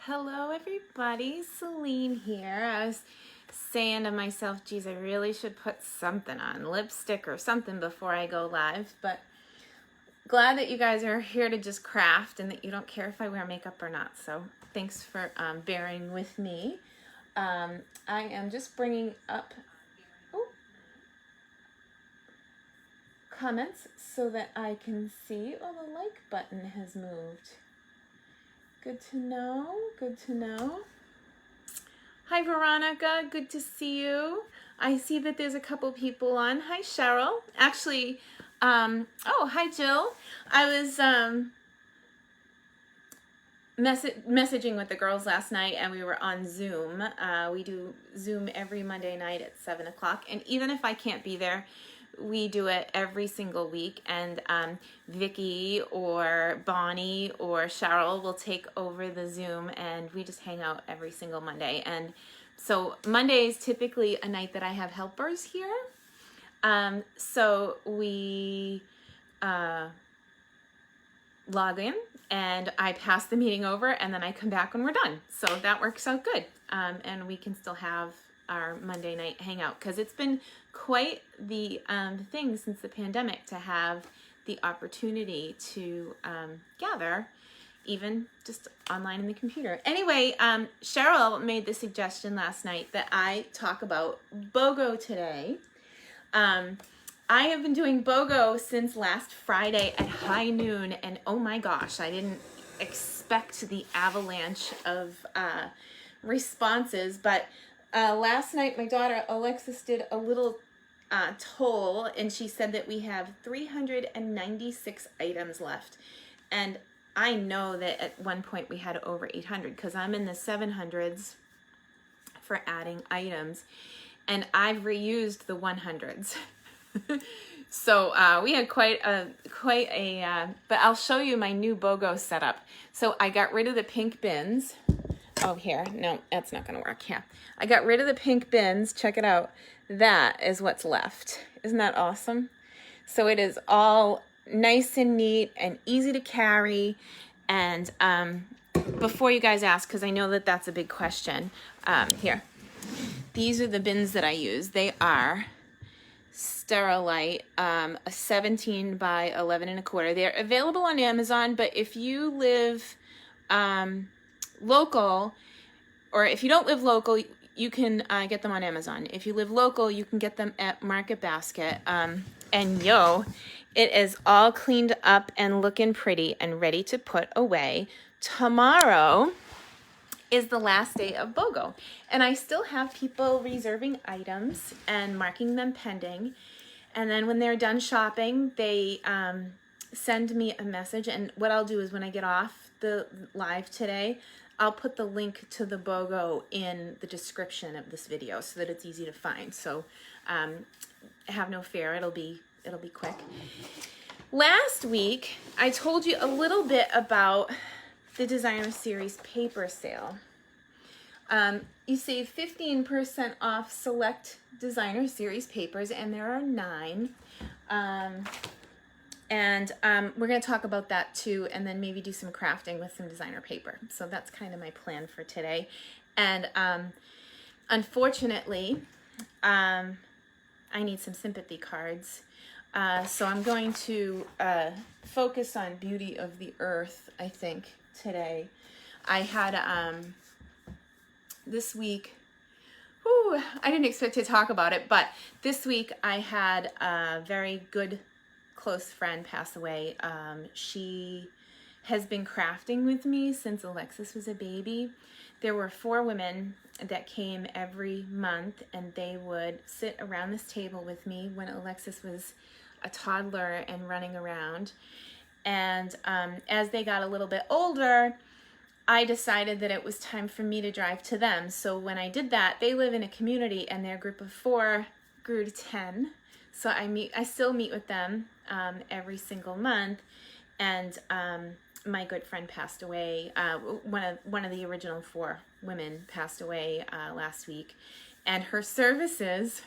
Hello everybody, Selene here. I was saying to myself, geez, I really should put something on, lipstick or something before I go live, but glad that you guys are here to just craft and that you don't care if I wear makeup or not, so thanks for bearing with me. I am just bringing up comments so that I can see. Oh, the like button has moved. Good to know, good to know. Hi Veronica, good to see you. I see that there's a couple people on. Hi Cheryl. Actually, oh, hi Jill. I was messaging with the girls last night and we were on Zoom. We do Zoom every Monday night at 7 o'clock. And even if I can't be there, we do it every single week, and Vicky or Bonnie or Cheryl will take over the Zoom and we just hang out every single Monday. And so Monday is typically a night that I have helpers here. So we log in and I pass the meeting over and then I come back when we're done. So that works out good. And we can still have our Monday night hangout, because it's been quite the thing since the pandemic to have the opportunity to gather, even just online in the computer. Anyway, Cheryl made the suggestion last night that I talk about Bogo today. I have been doing Bogo since last Friday at high noon, and oh my gosh, I didn't expect the avalanche of responses, but last night, my daughter Alexis did a little toll, and she said that we have 396 items left. And I know that at one point we had over 800, because I'm in the 700s for adding items, and I've reused the 100s. So we had quite a, but I'll show you my new Bogo setup. So I got rid of the pink bins. Oh, here. No, that's not going to work. Yeah. I got rid of the pink bins. Check it out. That is what's left. Isn't that awesome? So it is all nice and neat and easy to carry. And before you guys ask, because I know that that's a big question, here. These are the bins that I use. They are Sterilite, a 17 by 11 and a quarter. They're available on Amazon, but if you live local, or if you don't live local, you can get them on Amazon. If you live local, you can get them at Market Basket. And yo, it is all cleaned up and looking pretty and ready to put away. Tomorrow is the last day of Bogo, and I still have people reserving items and marking them pending. And then when they're done shopping, they send me a message, and what I'll do is when I get off the live today, I'll put the link to the Bogo in the description of this video so that it's easy to find. So have no fear, it'll be quick. Last week, I told you a little bit about the Designer Series paper sale. You save 15% off select Designer Series papers, and there are 9. And we're going to talk about that too, and then maybe do some crafting with some designer paper. So that's kind of my plan for today. And unfortunately, I need some sympathy cards. So I'm going to focus on Beauty of the Earth, I think, today. I had this week, I didn't expect to talk about it, but this week I had a very good close friend pass away. She has been crafting with me since Alexis was a baby. There were 4 women that came every month, and they would sit around this table with me when Alexis was a toddler and running around. And as they got a little bit older, I decided that it was time for me to drive to them. So when I did that, they live in a community, and their group of 4 grew to 10. So I still meet with them every single month, and my good friend passed away. One of the original 4 women passed away last week, and her services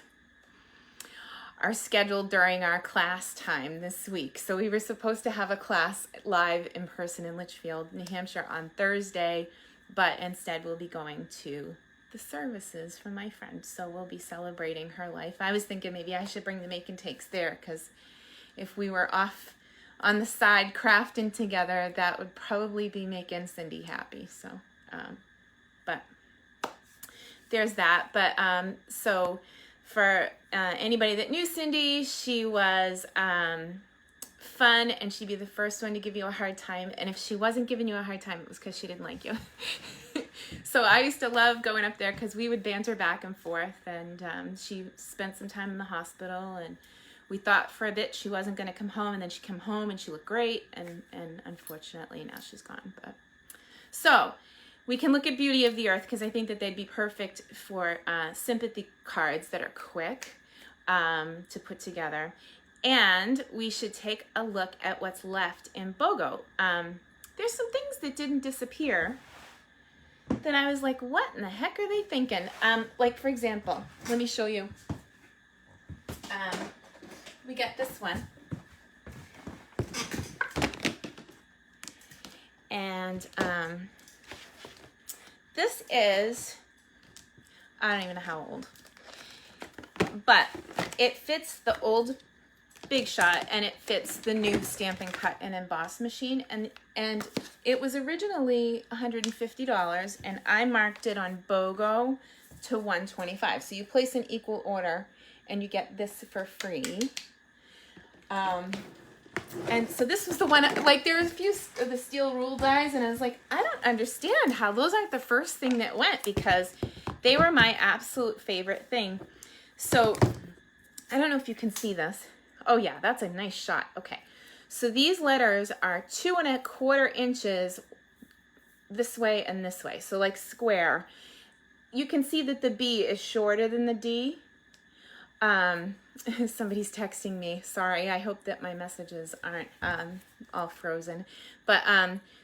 are scheduled during our class time this week. So we were supposed to have a class live in person in Litchfield, New Hampshire on Thursday. but instead we'll be going to the services for my friend. So we'll be celebrating her life. I was thinking maybe I should bring the make and takes there, because if we were off on the side crafting together, that would probably be making Cindy happy. So, but there's that. But so for anybody that knew Cindy, she was fun, and she'd be the first one to give you a hard time. And if she wasn't giving you a hard time, it was because she didn't like you. So I used to love going up there because we would banter back and forth, and she spent some time in the hospital, and we thought for a bit she wasn't going to come home, and then she came home and she looked great, and unfortunately now she's gone. But so we can look at Beauty of the Earth, because I think that they'd be perfect for sympathy cards that are quick to put together. And we should take a look at what's left in Bogo. There's some things that didn't disappear that I was like, what in the heck are they thinking? Like, for example, let me show you. We got this one. And this is, I don't even know how old, but it fits the old Big Shot, and it fits the new Stampin' Cut and Emboss machine, and it was originally $150, and I marked it on Bogo to $125. So you place an equal order and you get this for free. And so this was the one, like, there was a few of the steel rule dies, and I was like, I don't understand how those aren't the first thing that went, because they were my absolute favorite thing. So I don't know if you can see this. Oh yeah, that's a nice shot. Okay, so these letters are 2 1/4 inches this way and this way, so like square. You can see that the B is shorter than the D. Somebody's texting me. Sorry, I hope that my messages aren't all frozen. But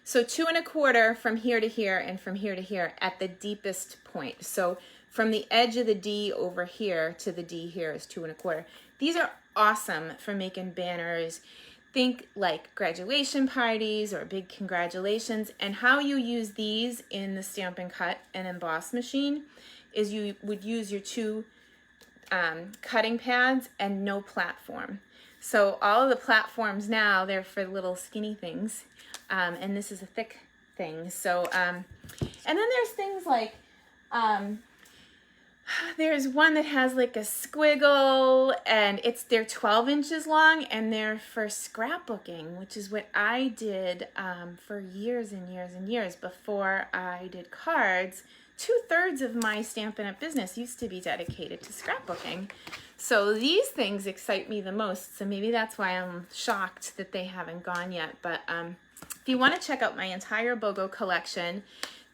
so 2 1/4 from here to here and from here to here at the deepest point. So from the edge of the D over here to the D here is 2 1/4. These are awesome for making banners. Think like graduation parties or big congratulations. And how you use these in the Stampin' Cut and Emboss machine is you would use your 2 cutting pads and no platform. So all of the platforms now, they're for little skinny things, and this is a thick thing. So and then there's things like there's one that has like a squiggle, and they're 12 inches long, and they're for scrapbooking, which is what I did for years and years and years before I did cards. 2/3 of my Stampin' Up! Business used to be dedicated to scrapbooking. So these things excite me the most. So maybe that's why I'm shocked that they haven't gone yet. But if you want to check out my entire Bogo collection,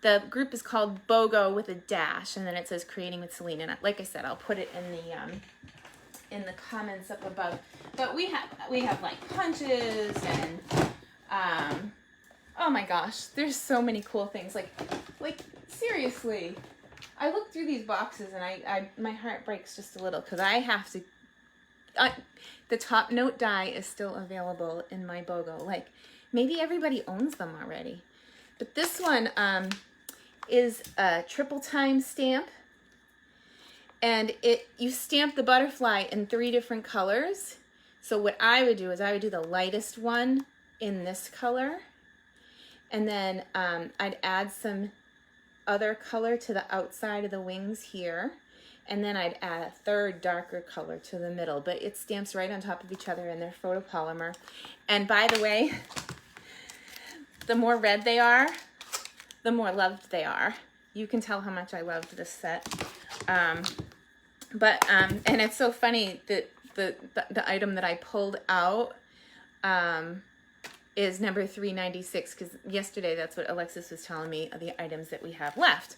the group is called Bogo with a dash, and then it says Creating with Selene. And like I said, I'll put it in the comments up above. But we have like punches and oh my gosh, there's so many cool things. Like seriously, I look through these boxes and my heart breaks just a little, because I have to. The top note die is still available in my Bogo. Like, maybe everybody owns them already, but this one is a triple time stamp, and you stamp the butterfly in 3 different colors. So what I would do is I would do the lightest one in this color, and then I'd add some other color to the outside of the wings here, and then I'd add a 3rd darker color to the middle. But it stamps right on top of each other, and they're photopolymer. And by the way, the more red they are, the more loved they are. You can tell how much I loved this set. And it's so funny that the item that I pulled out is number 396, because yesterday that's what Alexis was telling me of the items that we have left.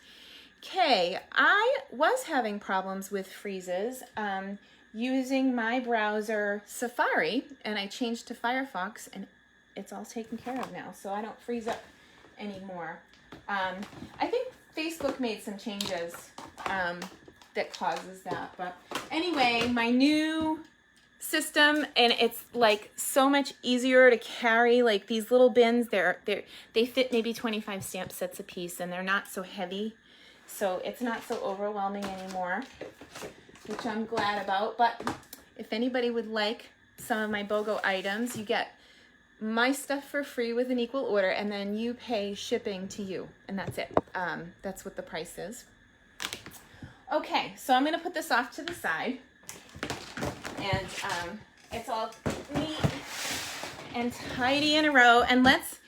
Okay, I was having problems with freezes using my browser Safari, and I changed to Firefox, and it's all taken care of now, so I don't freeze up anymore. I think Facebook made some changes that causes that, but anyway, my new system, and it's like so much easier to carry. Like these little bins, they fit maybe 25 stamp sets a piece, and they're not so heavy, so it's not so overwhelming anymore, which I'm glad about. But if anybody would like some of my BOGO items, you get my stuff for free with an equal order, and then you pay shipping to you, and that's it. That's what the price is. Okay, so I'm gonna put this off to the side, and it's all neat and tidy in a row, and let's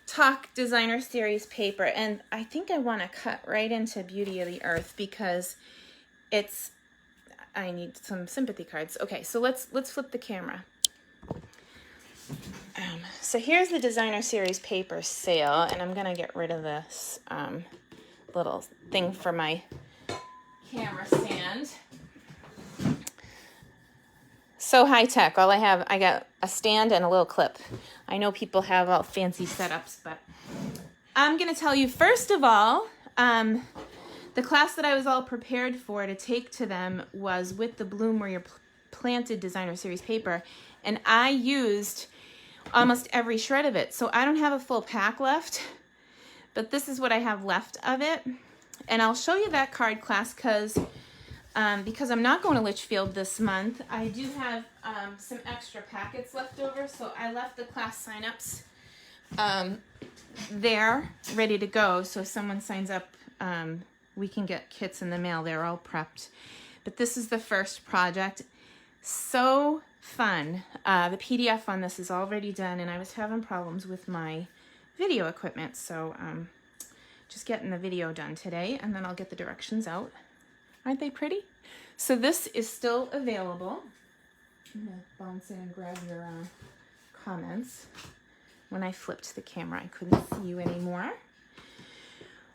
talk designer series paper. And I think I want to cut right into Beauty of the Earth because I need some sympathy cards. Okay, so let's flip the camera. So here's the designer series paper sale, and I'm gonna get rid of this little thing for my camera stand. So high tech. I got a stand and a little clip. I know people have all fancy setups, but I'm gonna tell you first of all, the class that I was all prepared for to take to them was with the Bloom Where You're Planted designer series paper, and I used almost every shred of it. So I don't have a full pack left, but this is what I have left of it. And I'll show you that card class because I'm not going to Litchfield this month. I do have some extra packets left over, so I left the class signups there ready to go. So if someone signs up, we can get kits in the mail. They're all prepped. But this is the first project. So fun. The PDF on this is already done, and I was having problems with my video equipment, so just getting the video done today, and then I'll get the directions out. Aren't they pretty? So this is still available. I'm gonna bounce in and grab your comments. When I flipped the camera, I couldn't see you anymore.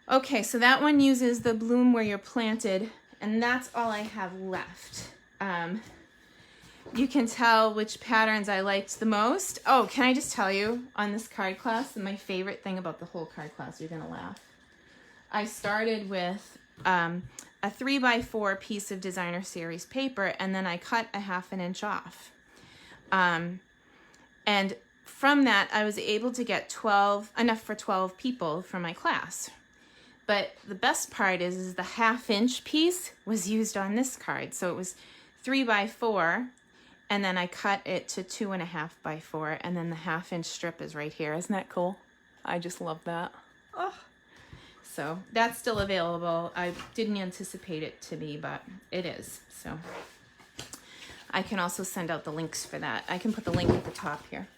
Okay, so that one uses the Bloom Where You're Planted, and that's all I have left. You can tell which patterns I liked the most. Oh, can I just tell you, on this card class, my favorite thing about the whole card class, you're gonna laugh. I started with a 3x4 piece of designer series paper, and then I cut a ½ inch off. And from that, I was able to get enough for 12 people for my class. But the best part is the ½ inch piece was used on this card. So it was 3x4, and then I cut it to 2.5x4, and then the ½ inch strip is right here. Isn't that cool? I just love that. Oh. So that's still available. I didn't anticipate it to be, but it is. So I can also send out the links for that. I can put the link at the top here.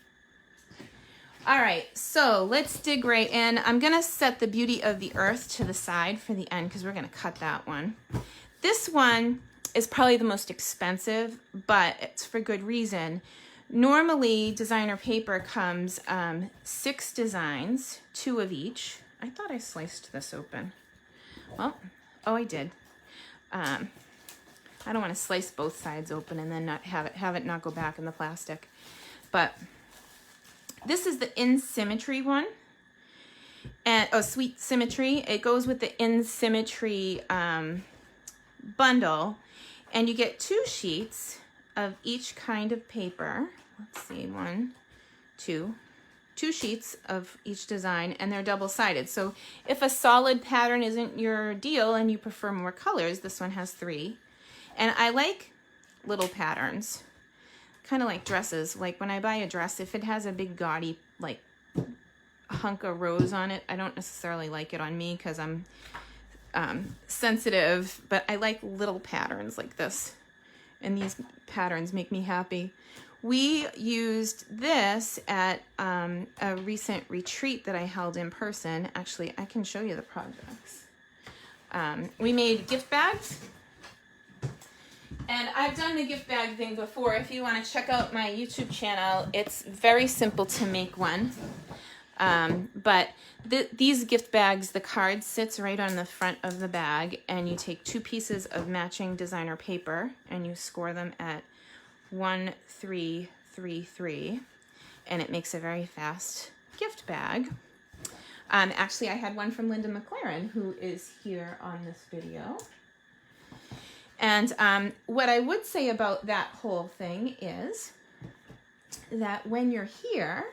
All right, so let's dig right in. I'm gonna set the Beauty of the Earth to the side for the end because we're gonna cut that one. This one is probably the most expensive, but it's for good reason. Normally, designer paper comes 6 designs, 2 of each. I thought I sliced this open. Well, oh, I did. I don't want to slice both sides open and then not have it not go back in the plastic. But this is the In Symmetry one. And Sweet Symmetry. It goes with the In Symmetry bundle. And you get 2 sheets of each kind of paper. Let's see, 1, 2. 2 sheets of each design, and they're double-sided. So if a solid pattern isn't your deal and you prefer more colors, this one has 3. And I like little patterns, kind of like dresses. Like when I buy a dress, if it has a big gaudy like hunk of rose on it, I don't necessarily like it on me because I'm sensitive, but I like little patterns like this, and these patterns make me happy. We used this at a recent retreat that I held in person. Actually, I can show you the projects. We made gift bags, and I've done the gift bag thing before. If you want to check out my YouTube channel, it's very simple to make one. But these gift bags, the card sits right on the front of the bag, and you take 2 pieces of matching designer paper and you score them at 1, 3, 3, 3, and it makes a very fast gift bag. Actually, I had one from Linda McLaren, who is here on this video. And what I would say about that whole thing is that when you're here,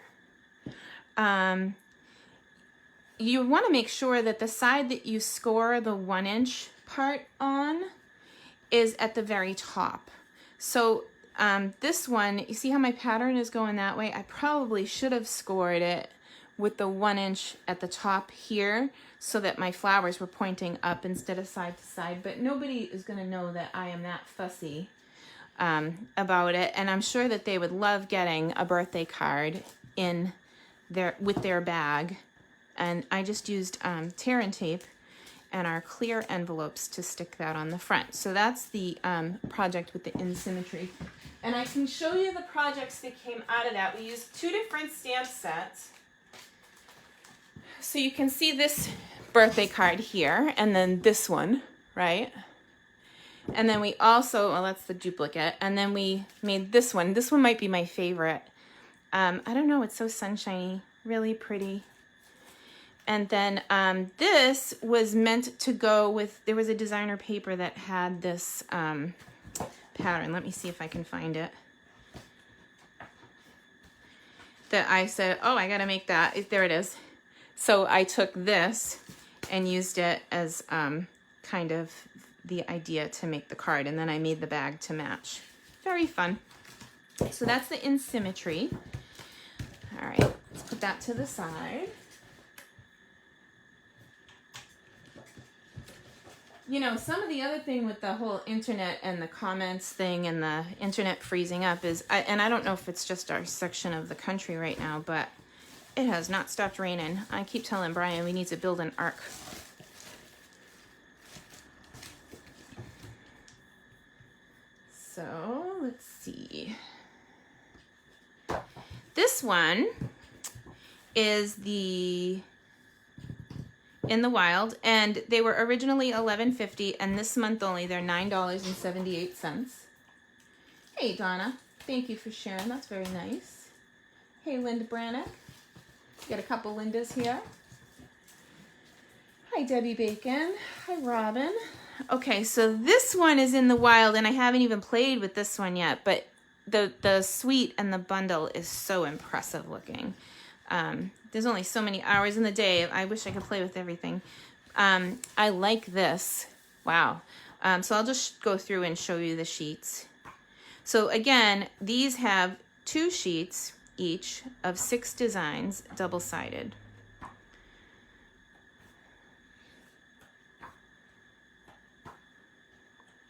you want to make sure that the side that you score the 1-inch part on is at the very top. So this one, you see how my pattern is going that way? I probably should have scored it with the 1-inch at the top here so that my flowers were pointing up instead of side to side, but nobody is going to know that I am that fussy about it, and I'm sure that they would love getting a birthday card in with their bag. And I just used tear and tape and our clear envelopes to stick that on the front. So that's the project with the in-symmetry. And I can show you the projects that came out of that. We used 2 different stamp sets. So you can see this birthday card here, and then this one, right? And then we also, well, that's the duplicate. And then we made this one. This one might be my favorite. I don't know, it's so sunshiny, really pretty. And then this was meant to go with, there was a designer paper that had this pattern. Let me see if I can find it. That I said, oh, I gotta make that. There it is. So I took this and used it as kind of the idea to make the card. And then I made the bag to match. Very fun. So that's the in symmetry. All right, let's put that to the side. You know, some of the other thing with the whole internet and the comments thing and the internet freezing up is, and I don't know if it's just our section of the country right now, but it has not stopped raining. I keep telling Brian we need to build an ark. So let's see. This one is the In the Wild, and they were originally $11.50, and this month only they're $9.78. Hey Donna, thank you for sharing. That's very nice. Hey Linda Brannick, got a couple Lindas here. Hi Debbie Bacon. Hi Robin. Okay, so this one is In the Wild, and I haven't even played with this one yet, but the suite and the bundle is so impressive looking. There's only so many hours in the day. I wish I could play with everything. I like this. Wow. So I'll just go through and show you the sheets. So again, these have 2 sheets each of 6 designs, double-sided.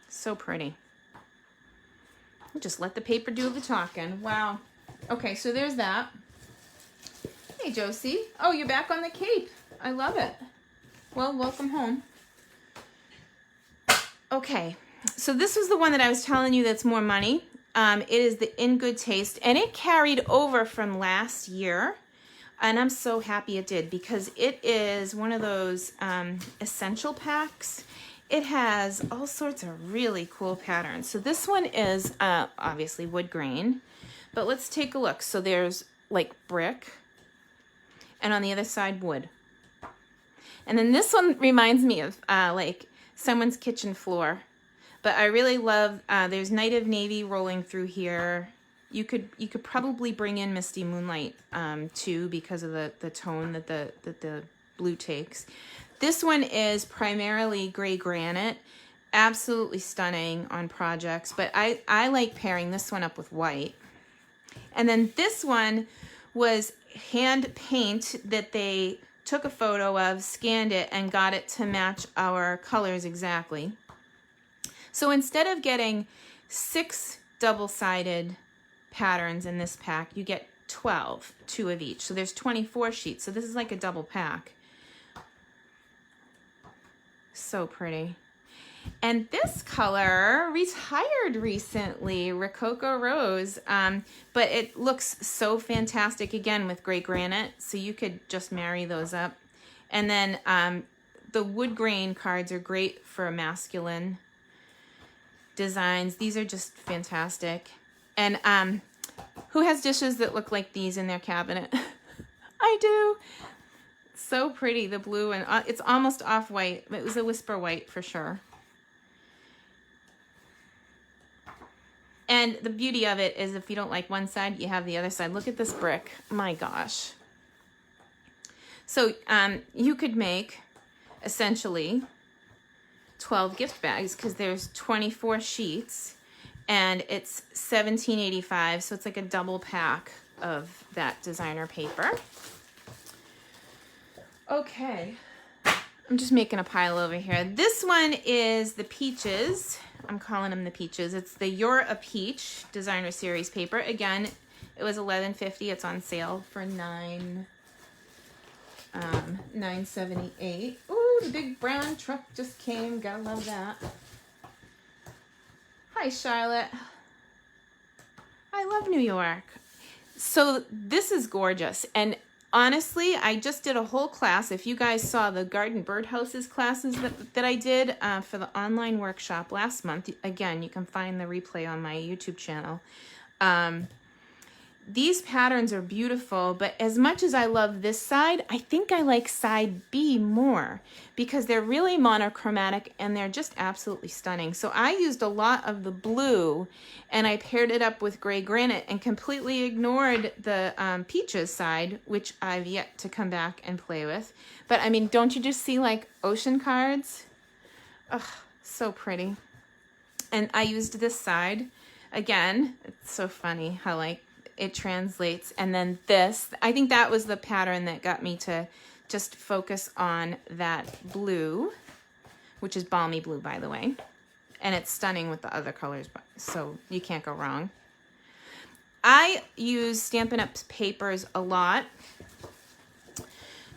So pretty. Just let the paper do the talking. Wow. Okay, so there's that. Hey, Josie. Oh, you're back on the Cape. I love it. Well, welcome home. Okay, so this was the one that I was telling you that's more money. It is the In Good Taste, and it carried over from last year, and I'm so happy it did because it is one of those essential packs. It has all sorts of really cool patterns. So this one is obviously wood grain, but let's take a look. So there's like brick, and on the other side wood. And then this one reminds me of like someone's kitchen floor. But I really love, there's Night of Navy rolling through here. You could probably bring in Misty Moonlight too because of the tone that the blue takes. This one is primarily gray granite. Absolutely stunning on projects, but I like pairing this one up with white. And then this one was hand paint that they took a photo of, scanned it, and got it to match our colors exactly. So instead of getting 6 double-sided patterns in this pack, you get 12, 2 of each. So there's 24 sheets. So this is like a double pack. So pretty. And this color retired recently, Rococo Rose, but it looks so fantastic again with gray granite, so you could just marry those up. And then the wood grain cards are great for masculine designs. These are just fantastic. And who has dishes that look like these in their cabinet? I do. So pretty, the blue, and it's almost off-white. It was a whisper white for sure. And the beauty of it is if you don't like one side, you have the other side. Look at this brick. My gosh. So you could make essentially 12 gift bags because there's 24 sheets and it's $17.85. So it's like a double pack of that designer paper. Okay. I'm just making a pile over here. This one is the Peaches. I'm calling them the Peaches. It's the You're a Peach designer series paper. Again, it was $11.50. It's on sale for $9.78. Ooh, the big brown truck just came. Gotta love that. Hi, Charlotte. I love New York. So this is gorgeous. And honestly, I just did a whole class. If you guys saw the garden birdhouses classes that I did for the online workshop last month, again, you can find the replay on my YouTube channel. These patterns are beautiful, but as much as I love this side, I think I like side B more because they're really monochromatic and they're just absolutely stunning. So I used a lot of the blue and I paired it up with gray granite and completely ignored the Peaches side, which I've yet to come back and play with. But I mean, don't you just see like ocean cards? Ugh, so pretty. And I used this side. Again, it's so funny how like it translates. And then this, I think that was the pattern that got me to just focus on that blue, which is balmy blue, by the way. And it's stunning with the other colors, so you can't go wrong. I use Stampin' Up! Papers a lot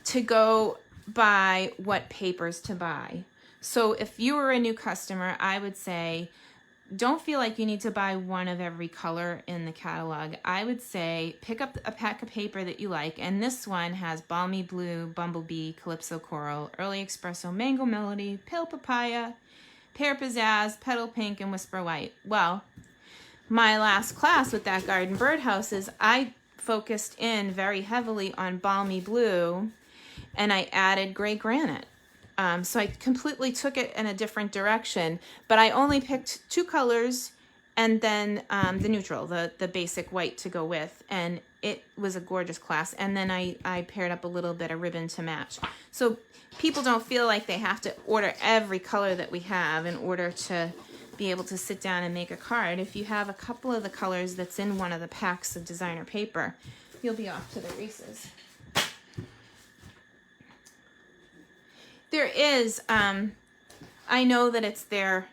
to go by what papers to buy. So if you were a new customer, I would say, don't feel like you need to buy one of every color in the catalog. I would say pick up a pack of paper that you like, and this one has Balmy Blue, Bumblebee, Calypso Coral, Early Espresso, Mango Melody, Pale Papaya, Pear Pizzazz, Petal Pink, and Whisper White. Well, my last class with that garden birdhouses, I focused in very heavily on Balmy Blue, and I added gray granite. So I completely took it in a different direction, but I only picked two colors and then the neutral, the basic white to go with, and it was a gorgeous class. And then I paired up a little bit of ribbon to match. So people don't feel like they have to order every color that we have in order to be able to sit down and make a card. If you have a couple of the colors that's in one of the packs of designer paper, you'll be off to the races. There is, I know that it's there,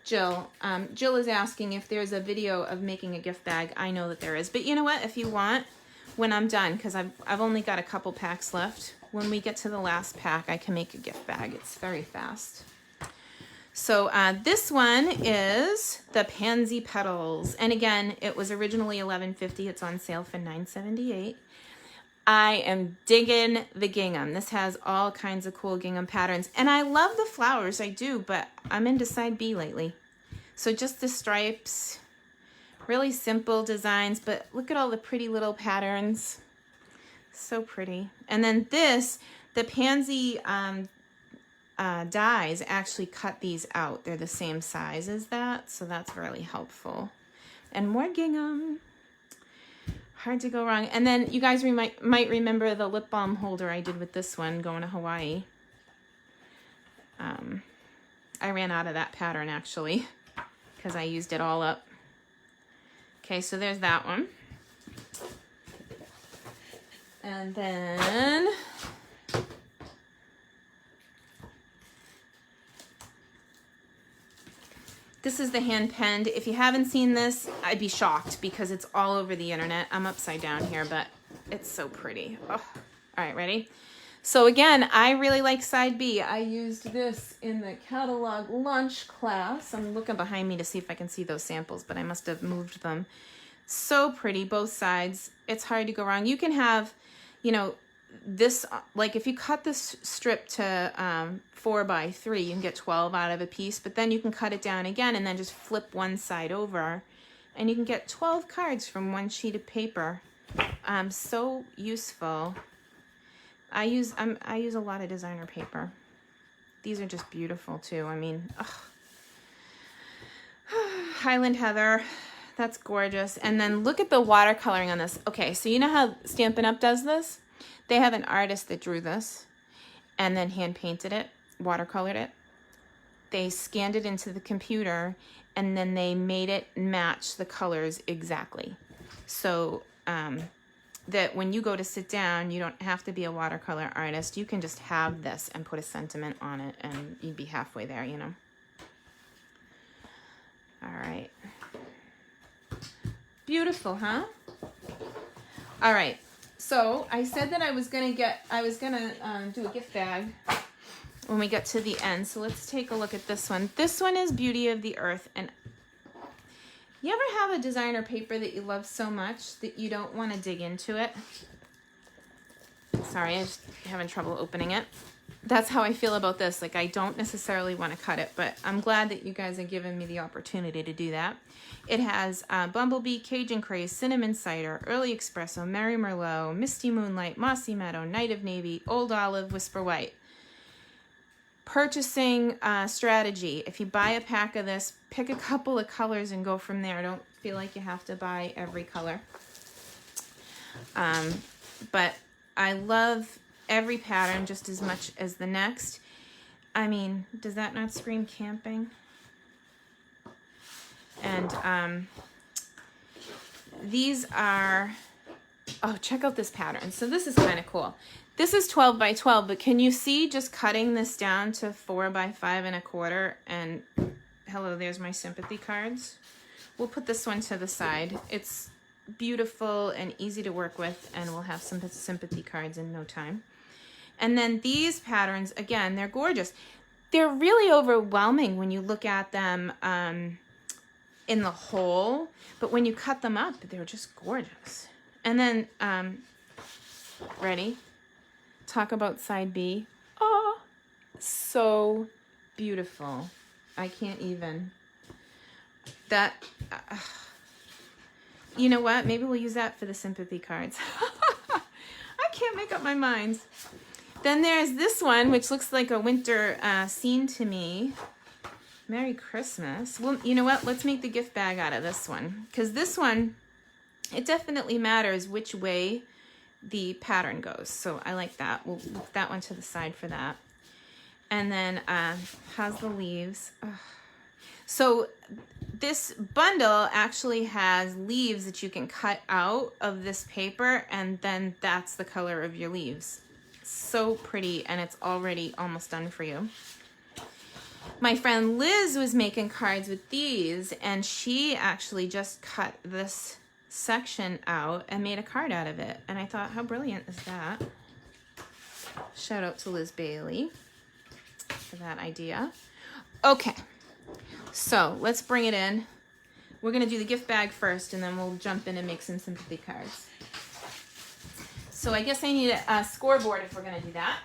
Jill. Jill is asking if there's a video of making a gift bag. I know that there is. But you know what? If you want, when I'm done, because I've only got a couple packs left, when we get to the last pack, I can make a gift bag. It's very fast. So this one is the Pansy Petals. And again, it was originally $11.50. It's on sale for $9.78. I am digging the gingham. This has all kinds of cool gingham patterns. And I love the flowers, I do, but I'm into side B lately. So just the stripes, really simple designs, but look at all the pretty little patterns. So pretty. And then this, the Pansy dies actually cut these out. They're the same size as that, so that's really helpful. And more gingham. Hard to go wrong. And then you guys might remember the lip balm holder I did with this one going to Hawaii. I ran out of that pattern actually because I used it all up. Okay, so there's that one. And then this is the hand penned. If you haven't seen this, I'd be shocked because it's all over the internet. I'm upside down here, but it's so pretty. Oh. All right, ready? So again, I really like side B. I used this in the catalog lunch class. I'm looking behind me to see if I can see those samples, but I must have moved them. So pretty, both sides. It's hard to go wrong. You can have, you know, this, like if you cut this strip to 4 by 3, you can get 12 out of a piece, but then you can cut it down again and then just flip one side over and you can get 12 cards from one sheet of paper. So useful. I use a lot of designer paper. These are just beautiful too. I mean, ugh. Highland Heather. That's gorgeous. And then look at the watercoloring on this. Okay, so you know how Stampin' Up! Does this? They have an artist that drew this and then hand painted it, watercolored it. They scanned it into the computer and then they made it match the colors exactly. So that when you go to sit down, you don't have to be a watercolor artist. You can just have this and put a sentiment on it and you'd be halfway there, you know. All right. Beautiful, huh? All right. So I said that I was gonna do a gift bag when we get to the end. So let's take a look at this one. This one is Beauty of the Earth. And you ever have a designer paper that you love so much that you don't want to dig into it? Sorry, I'm just having trouble opening it. That's how I feel about this. Like, I don't necessarily want to cut it, but I'm glad that you guys have given me the opportunity to do that. It has Bumblebee, Cajun Craze, Cinnamon Cider, Early Espresso, Merry Merlot, Misty Moonlight, Mossy Meadow, Night of Navy, Old Olive, Whisper White. Purchasing strategy. If you buy a pack of this, pick a couple of colors and go from there. Don't feel like you have to buy every color. But I love every pattern just as much as the next. I mean, does that not scream camping? And these are, oh, check out this pattern. So this is kind of cool. This is 12 by 12, but can you see just cutting this down to 4 by 5 1/4? And hello, there's my sympathy cards. We'll put this one to the side. It's beautiful and easy to work with, and we'll have some sympathy cards in no time. And then these patterns, again, they're gorgeous. They're really overwhelming when you look at them in the whole, but when you cut them up, they're just gorgeous. And then, ready? Talk about side B. Oh, so beautiful. I can't even. That, you know what? Maybe we'll use that for the sympathy cards. I can't make up my mind. Then there's this one, which looks like a winter scene to me. Merry Christmas. Well, you know what? Let's make the gift bag out of this one. Because this one, it definitely matters which way the pattern goes. So I like that. We'll put that one to the side for that. And then has the leaves. So this bundle actually has leaves that you can cut out of this paper, and then that's the color of your leaves. So pretty, and it's already almost done for you. My friend Liz was making cards with these, and she actually just cut this section out and made a card out of it. And I thought, how brilliant is that? Shout out to Liz Bailey for that idea. Okay, so let's bring it in. We're gonna do the gift bag first, and then we'll jump in and make some sympathy cards. So I guess I need a scoreboard if we're gonna do that.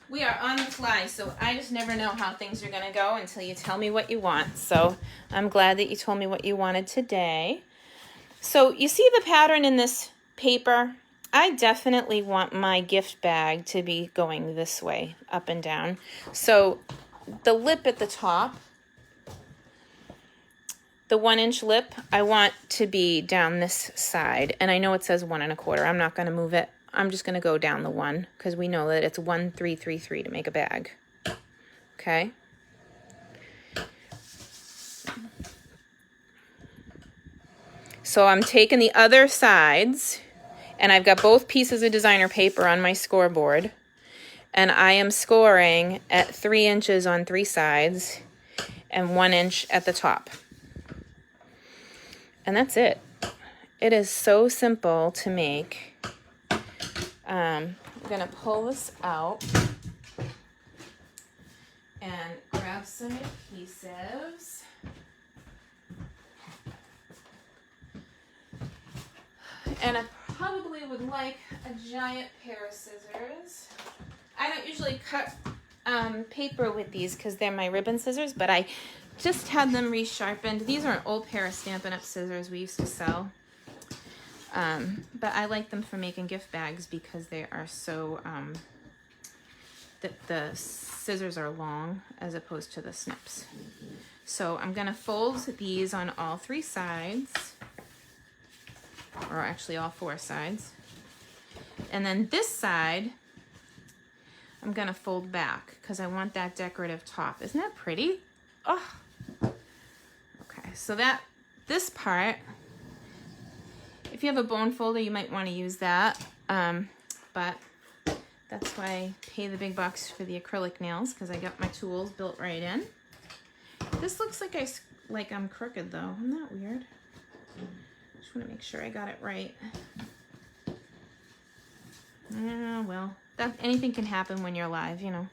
We are on the fly, so I just never know how things are gonna go until you tell me what you want. So I'm glad that you told me what you wanted today. So you see the pattern in this paper? I definitely want my gift bag to be going this way, up and down. So the lip at the top, the 1-inch lip, I want to be down this side. And I know it says 1 1/4. I'm not gonna move it. I'm just gonna go down the 1 because we know that it's 1 3 3 3 to make a bag. Okay. So I'm taking the other sides, and I've got both pieces of designer paper on my scoreboard, and I am scoring at 3 inches on 3 sides and 1 inch at the top. And that's it. It is so simple to make. I'm gonna pull this out and grab some adhesives. And I probably would like a giant pair of scissors. I don't usually cut paper with these because they're my ribbon scissors, but I just had them resharpened. These are an old pair of Stampin' Up! Scissors we used to sell. But I like them for making gift bags because they are so the scissors are long as opposed to the snips. So I'm gonna fold these on all 3 sides, or actually all 4 sides. And then this side, I'm gonna fold back because I want that decorative top. Isn't that pretty? Oh, okay, so this part, if you have a bone folder, you might wanna use that, but that's why I pay the big bucks for the acrylic nails, because I got my tools built right in. This looks like I'm crooked though. Isn't that weird? Just want to make sure I got it right. Well, anything can happen when you're live, you know.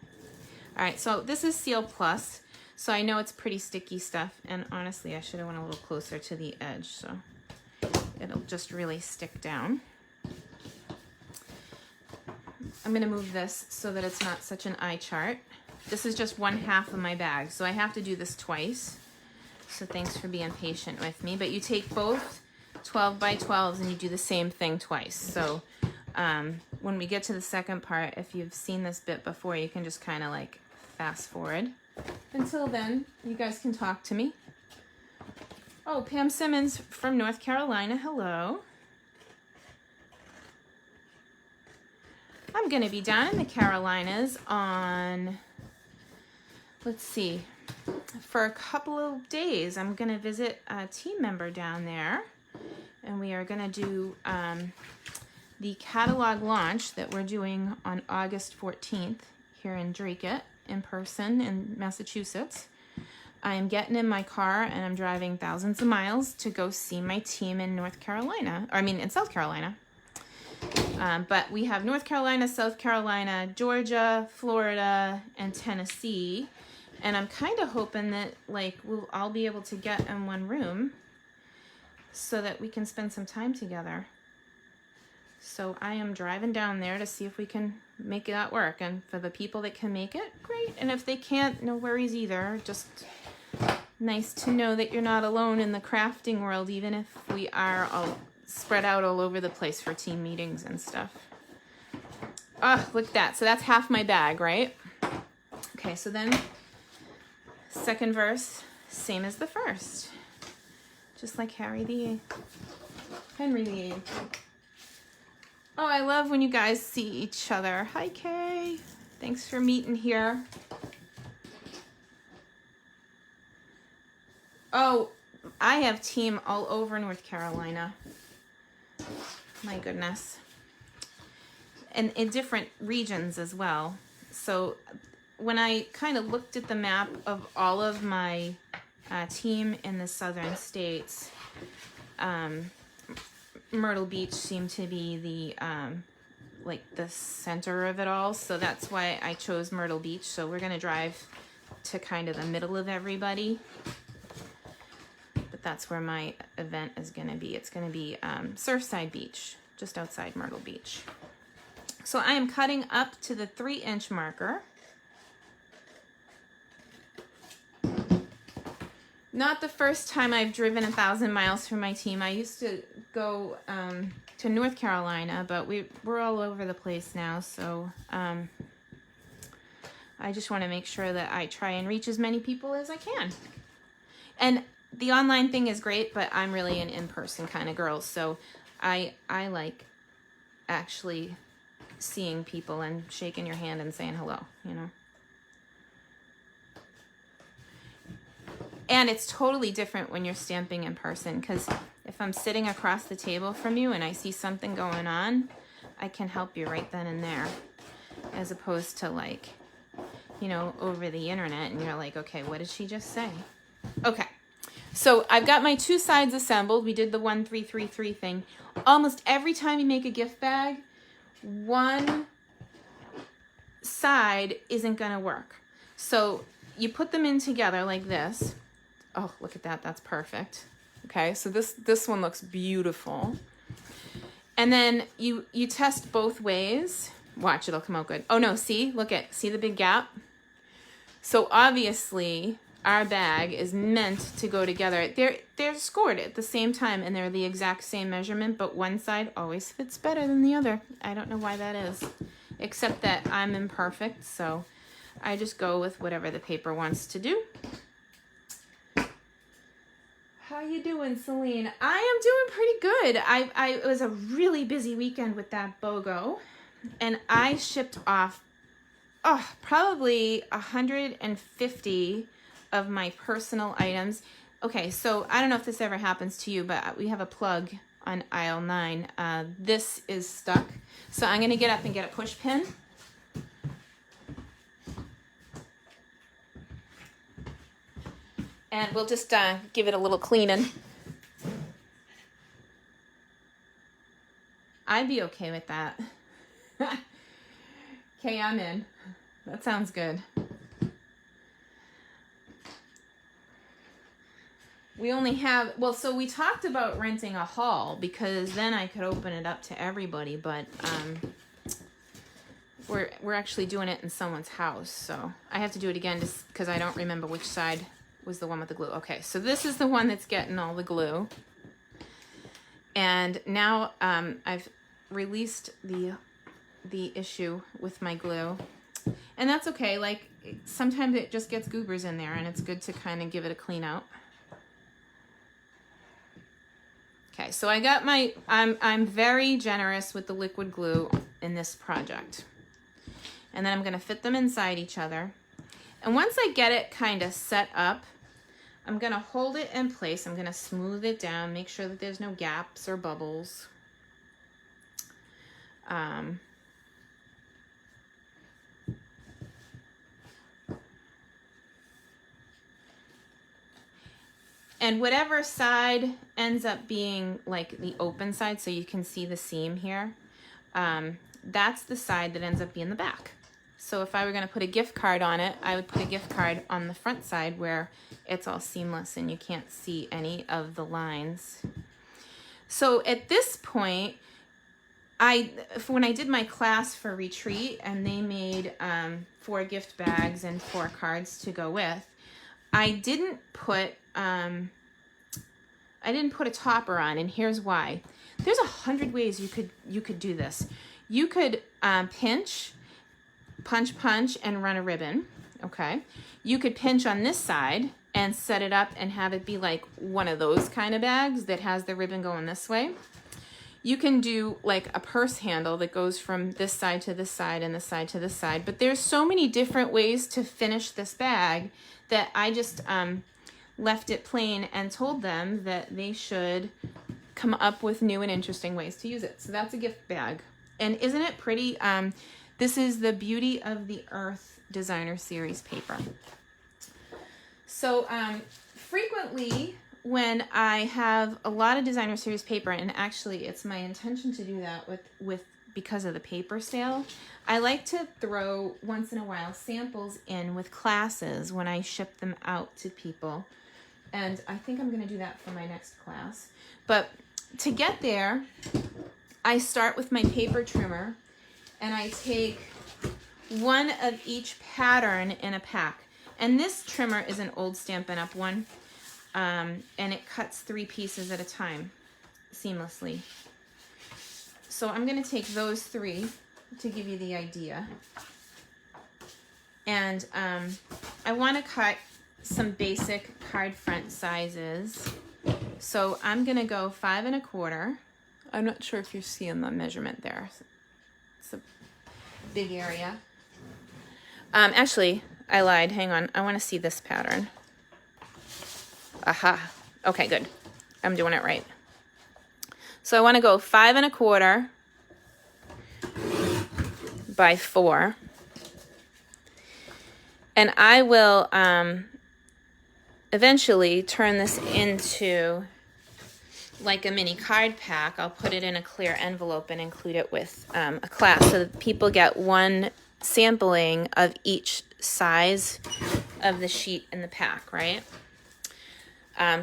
All right, so this is Seal Plus, so I know it's pretty sticky stuff, and honestly, I should have went a little closer to the edge, so it'll just really stick down. I'm gonna move this so that it's not such an eye chart. This is just 1/2 of my bag, so I have to do this twice. So thanks for being patient with me. But you take both 12 by 12s and you do the same thing twice. So when we get to the second part, if you've seen this bit before, you can just kind of like fast forward. Until then, you guys can talk to me. Oh, Pam Simmons from North Carolina, hello. I'm gonna be down in the Carolinas on, let's see, for a couple of days. I'm gonna visit a team member down there, and we are gonna do the catalog launch that we're doing on August 14th here in Dracut in person in Massachusetts. I am getting in my car and I'm driving thousands of miles to go see my team in North Carolina, or I mean in South Carolina. But we have North Carolina, South Carolina, Georgia, Florida, and Tennessee. And I'm kind of hoping that like we'll all be able to get in one room so that we can spend some time together. So I am driving down there to see if we can make that work. And for the people that can make it, great. And if they can't, no worries either. Just nice to know that you're not alone in the crafting world, even if we are all spread out all over the place for team meetings and stuff. Oh, look at that. So that's half my bag, right? Okay, so then second verse, same as the first. Just like Henry VIII. Oh, I love when you guys see each other. Hi, Kay. Thanks for meeting here. Oh, I have team all over North Carolina. My goodness. And in different regions as well. So when I kind of looked at the map of all of my team in the southern states, Myrtle Beach seemed to be the like the center of it all, so that's why I chose Myrtle Beach. So we're gonna drive to kind of the middle of everybody, but that's where my event is gonna be. It's gonna be Surfside Beach, just outside Myrtle Beach. So I am cutting up to the 3-inch marker. Not the first time I've driven 1,000 miles for my team. I used to go to North Carolina, but we're all over the place now. So I just want to make sure that I try and reach as many people as I can. And the online thing is great, but I'm really an in-person kind of girl. So I like actually seeing people and shaking your hand and saying hello, you know. And it's totally different when you're stamping in person, because if I'm sitting across the table from you and I see something going on, I can help you right then and there, as opposed to like, you know, over the internet and you're like, okay, what did she just say? Okay, so I've got my 2 sides assembled. We did the 1-3-3-3 thing. Almost every time you make a gift bag, one side isn't gonna work. So you put them in together like this. Oh, look at that. That's perfect. Okay, so this one looks beautiful. And then you test both ways. Watch, it'll come out good. Oh no, see the big gap? So obviously our bag is meant to go together. They're scored at the same time and they're the exact same measurement, but one side always fits better than the other. I don't know why that is. except that I'm imperfect, so I just go with whatever the paper wants to do. How you doing, Selene? I am doing pretty good. It was a really busy weekend with that Bogo, and I shipped off probably 150 of my personal items. Okay, so I don't know if this ever happens to you, but we have a plug on aisle 9. This is stuck, so I'm gonna get up and get a push pin. And we'll just give it a little cleaning. I'd be okay with that. Okay, I'm in. That sounds good. We only have, well, so we talked about renting a hall because then I could open it up to everybody, but we're actually doing it in someone's house, so I have to do it again just because I don't remember which side was the one with the glue. Okay, so this is the one that's getting all the glue. And now I've released the issue with my glue. And that's okay, like sometimes it just gets goobers in there and it's good to kind of give it a clean out. Okay, so I got my, I'm very generous with the liquid glue in this project. And then I'm gonna fit them inside each other. And once I get it kind of set up, I'm gonna hold it in place. I'm gonna smooth it down, make sure that there's no gaps or bubbles. And whatever side ends up being like the open side, so you can see the seam here, that's the side that ends up being the back. So if I were gonna put a gift card on it, I would put a gift card on the front side where it's all seamless and you can't see any of the lines. So at this point, when I did my class for retreat and they made 4 gift bags and 4 cards to go with, I didn't put a topper on, and here's why. There's 100 ways you could do this. You could pinch, punch, and run a ribbon, okay? You could pinch on this side and set it up and have it be like one of those kind of bags that has the ribbon going this way. You can do like a purse handle that goes from this side to this side and this side to this side, but there's so many different ways to finish this bag that I just left it plain and told them that they should come up with new and interesting ways to use it. So that's a gift bag. And isn't it pretty? This is the Beauty of the Earth Designer Series paper. So frequently when I have a lot of Designer Series paper, and actually it's my intention to do that because of the paper sale, I like to throw once in a while samples in with classes when I ship them out to people. And I think I'm gonna do that for my next class. But to get there, I start with my paper trimmer and I take one of each pattern in a pack. And this trimmer is an old Stampin' Up! One, and it cuts 3 pieces at a time seamlessly. So I'm gonna take those 3 to give you the idea. And I wanna cut some basic card front sizes. So I'm gonna go 5 1/4. I'm not sure if you're seeing the measurement there. It's a big area. Actually, I lied, hang on. I wanna see this pattern. Aha, okay, good. I'm doing it right. So I wanna go 5 1/4 by 4. And I will eventually turn this into like a mini card pack. I'll put it in a clear envelope and include it with a class so that people get one sampling of each size of the sheet in the pack, right?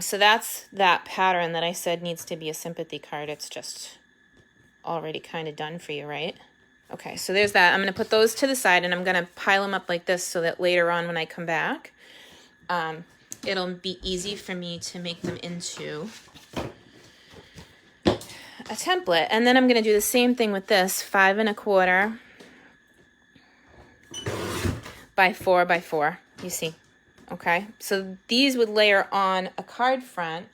So that's that pattern that I said needs to be a sympathy card. It's just already kind of done for you, right? Okay, so there's that. I'm going to put those to the side and I'm going to pile them up like this so that later on when I come back, it'll be easy for me to make them into a template. And then I'm going to do the same thing with this, 5 1/4 by 4 by 4, you see. Okay, so these would layer on a card front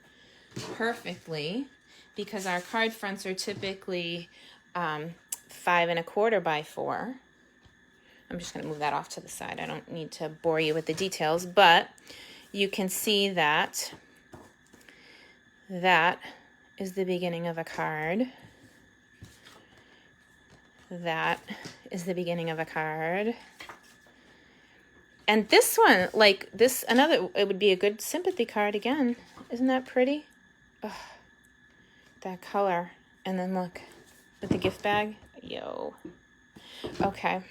perfectly because our card fronts are typically 5 1/4 by 4. I'm just going to move that off to the side. I don't need to bore you with the details, but you can see that that is the beginning of a card. That is the beginning of a card. And this one, like this, another, it would be a good sympathy card again. Isn't that pretty? Ugh, that color. And then look, with the gift bag. Yo. Okay.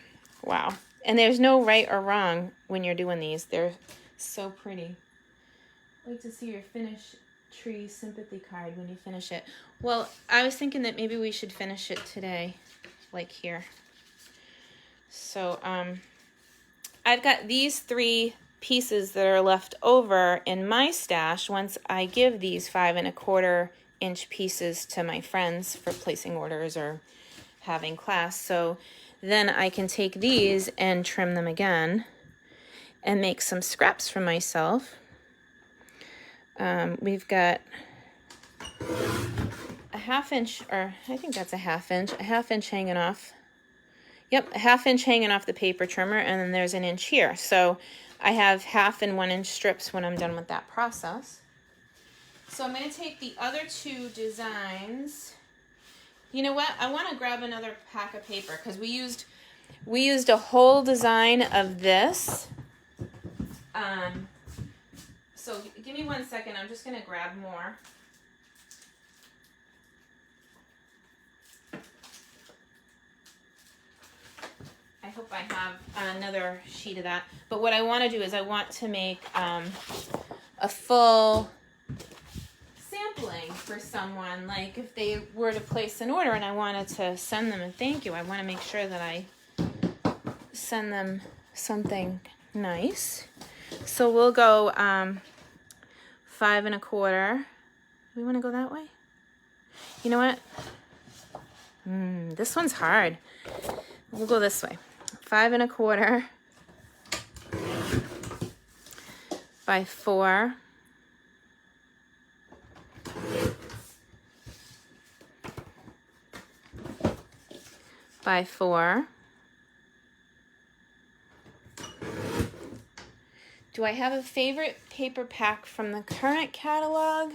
Wow. And there's no right or wrong when you're doing these. They're so pretty. Wait to see your finish tree sympathy card when you finish it. Well, I was thinking that maybe we should finish it today, like here. So, I've got these 3 pieces that are left over in my stash once I give these 5 1/4 inch pieces to my friends for placing orders or having class. So then I can take these and trim them again and make some scraps for myself. We've got a 1/2 inch, or I think that's a 1/2 inch hanging off. Yep, a 1/2 inch hanging off the paper trimmer, and then there's an inch here. So I have 1/2 and 1 inch strips when I'm done with that process. So I'm going to take the other 2 designs. You know what? I want to grab another pack of paper because we used a whole design of this. So give me 1 second. I'm just going to grab more. I hope I have another sheet of that. But what I want to do is I want to make a full sampling for someone. Like if they were to place an order and I wanted to send them a thank you, I want to make sure that I send them something nice. So we'll go 5 1/4. We want to go that way? You know what? This one's hard. We'll go this way. 5 1/4 by 4 by 4. Do I have a favorite paper pack from the current catalog?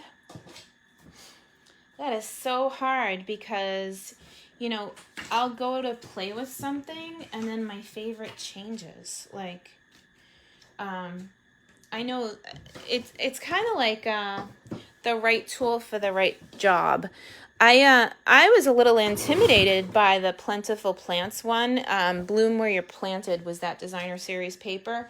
That is so hard because, you know, I'll go to play with something and then my favorite changes. Like, I know it's kind of like the right tool for the right job. I was a little intimidated by the Plentiful Plants one. Bloom Where You're Planted was that designer series paper.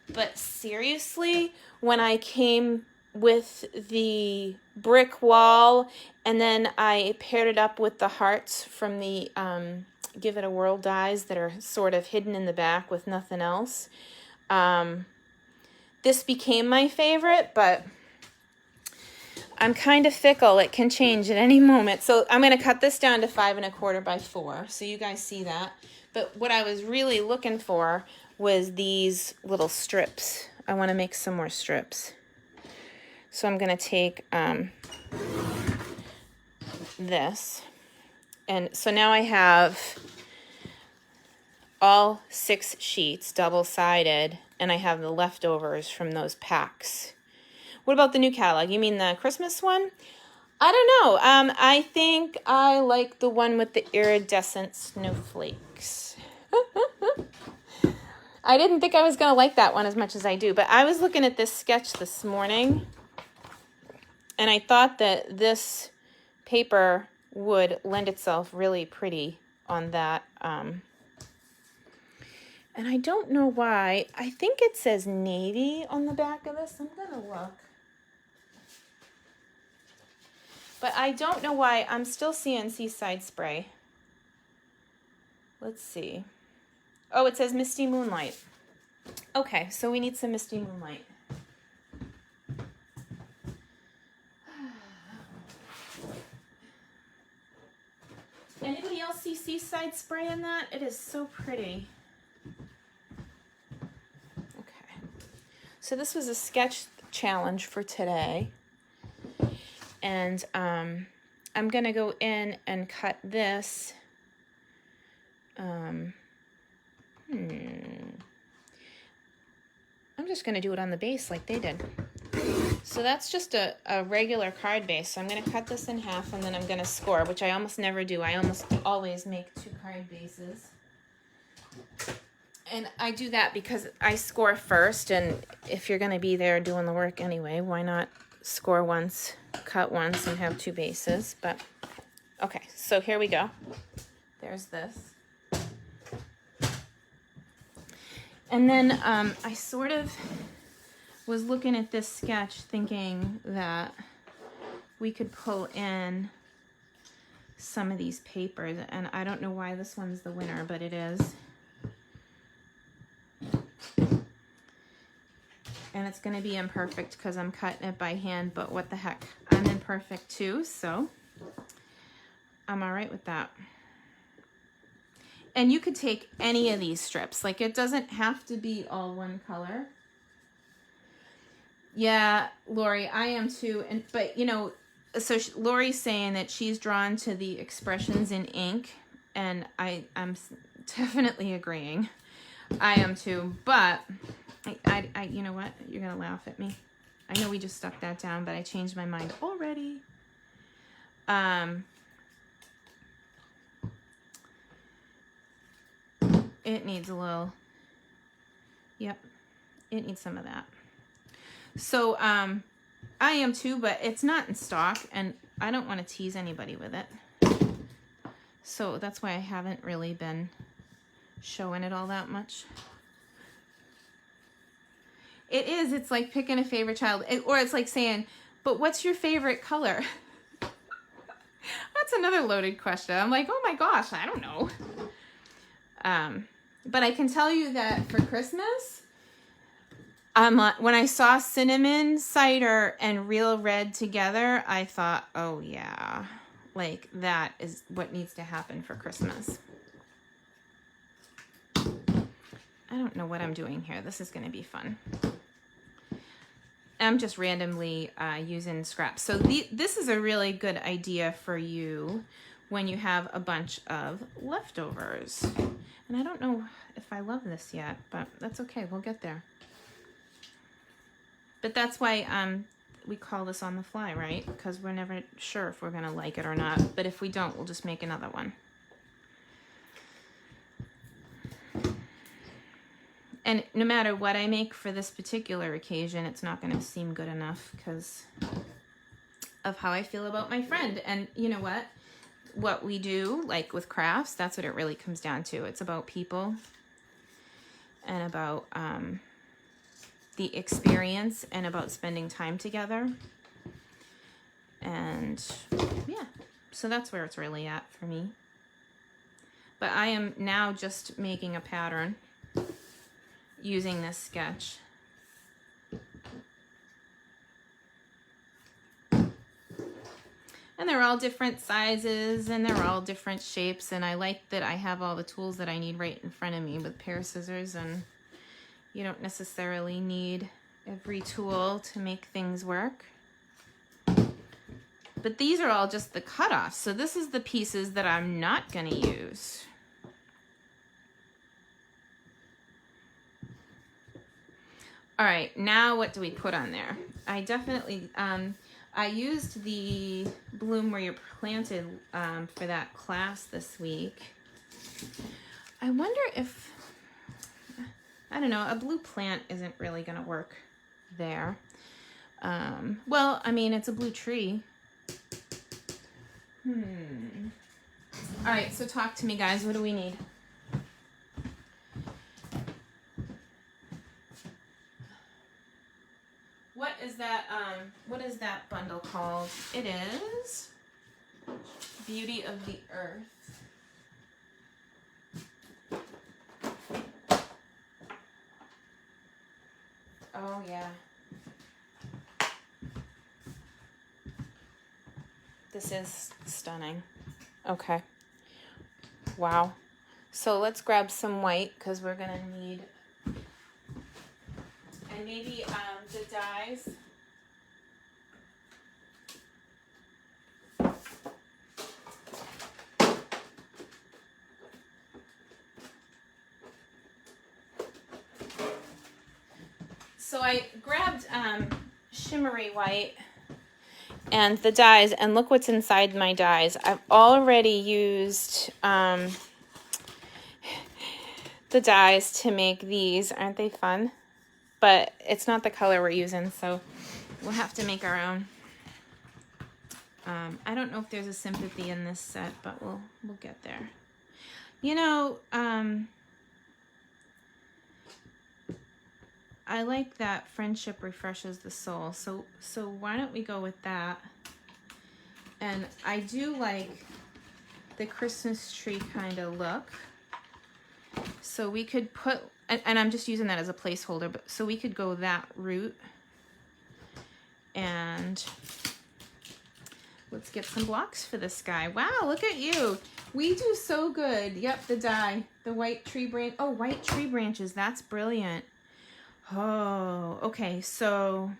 But seriously, when I came with the brick wall and then I paired it up with the hearts from the Give It a Whirl dies that are sort of hidden in the back with nothing else, this became my favorite, but I'm kind of fickle. It can change at any moment. So I'm going to cut this down to 5 1/4 by 4 so you guys see that. But what I was really looking for was these little strips. I want to make some more strips. So I'm going to take this. And so now I have all 6 sheets, double-sided, and I have the leftovers from those packs. What about the new catalog? You mean the Christmas one? I don't know. I think I like the one with the iridescent snowflakes. I didn't think I was going to like that one as much as I do, but I was looking at this sketch this morning, and I thought that this paper would lend itself really pretty on that. And I don't know why. I think it says navy on the back of this. I'm going to look. But I don't know why. I'm still seeing Seaside Spray. Let's see. Oh, it says Misty Moonlight. Okay, so we need some Misty Moonlight. Anybody else see Seaside Spray in that? It is so pretty. So this was a sketch challenge for today. And I'm going to go in and cut this. I'm just going to do it on the base like they did. So that's just a regular card base. So I'm going to cut this in half and then I'm going to score, which I almost never do. I almost always make 2 card bases. And I do that because I score first, and if you're going to be there doing the work anyway, why not score once, cut once, and have 2 bases? But, okay, so here we go. There's this. And then I sort of was looking at this sketch thinking that we could pull in some of these papers, and I don't know why this one's the winner, but it is. And it's going to be imperfect because I'm cutting it by hand, but what the heck. I'm imperfect too, so I'm all right with that. And you could take any of these strips. Like, it doesn't have to be all one color. Yeah, Lori, I am too. But, you know, so Lori's saying that she's drawn to the expressions in ink, and I'm definitely agreeing. I am too, but I you know what? You're going to laugh at me. I know we just stuck that down, but I changed my mind already. It needs a little, yep, it needs some of that. So, I am too, but it's not in stock, and I don't want to tease anybody with it. So that's why I haven't really been showing it all that much. It is, it's like picking a favorite child, or it's like saying, but what's your favorite color? That's another loaded question. I'm like, oh my gosh, I don't know. But I can tell you that for Christmas, when I saw cinnamon, cider, and real red together, I thought, oh yeah, like that is what needs to happen for Christmas. I don't know what I'm doing here. This is going to be fun. I'm just randomly using scraps. So this is a really good idea for you when you have a bunch of leftovers. And I don't know if I love this yet, but that's okay. We'll get there. But that's why we call this on the fly, right? Because we're never sure if we're going to like it or not. But if we don't, we'll just make another one. And no matter what I make for this particular occasion, it's not going to seem good enough because of how I feel about my friend. And you know what? What we do, like with crafts, that's what it really comes down to. It's about people and about the experience and about spending time together. And yeah, so that's where it's really at for me. But I am now just making a pattern using this sketch. And they're all different sizes and they're all different shapes, and I like that I have all the tools that I need right in front of me with a pair of scissors, and you don't necessarily need every tool to make things work. But these are all just the cutoffs, so this is the pieces that I'm not going to use. All right, now what do we put on there? I definitely, I used the Bloom Where You're Planted for that class this week. I wonder if, I don't know, a blue plant isn't really going to work there. Well, I mean, it's a blue tree. All right, so talk to me, guys. What do we need? What is that bundle called? It is Beauty of the Earth. Oh yeah. This is stunning. Okay. Wow. So let's grab some white because we're gonna need And maybe the dyes. So I grabbed shimmery white and the dyes, and look what's inside my dyes. I've already used the dyes to make these. Aren't they fun? But it's not the color we're using, so we'll have to make our own. I don't know if there's a sympathy in this set, but we'll get there. You know, I like that friendship refreshes the soul. So why don't we go with that? And I do like the Christmas tree kind of look. So we could put, and I'm just using that as a placeholder, but so we could go that route. And let's get some blocks for this guy. Wow, look at you. We do so good. Yep, the dye, the white tree branch. Oh, white tree branches. That's brilliant. Oh, okay. So,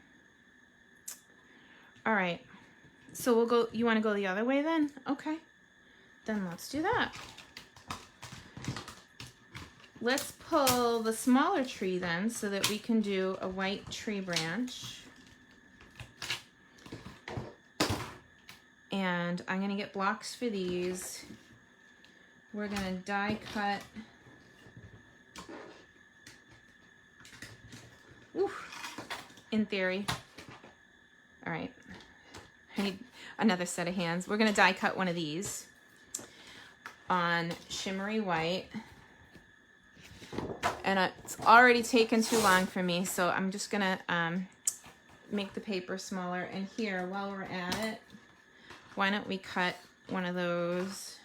all right. So we'll go, you want to go the other way then? Okay. Then let's do that. Let's pull the smaller tree then so that we can do a white tree branch. And I'm going to get blocks for these. We're going to die cut. Oof, in theory. All right. I need another set of hands. We're going to die cut one of these on shimmery white. And it's already taken too long for me, so I'm just going to make the paper smaller. And here, while we're at it, why don't we cut one of those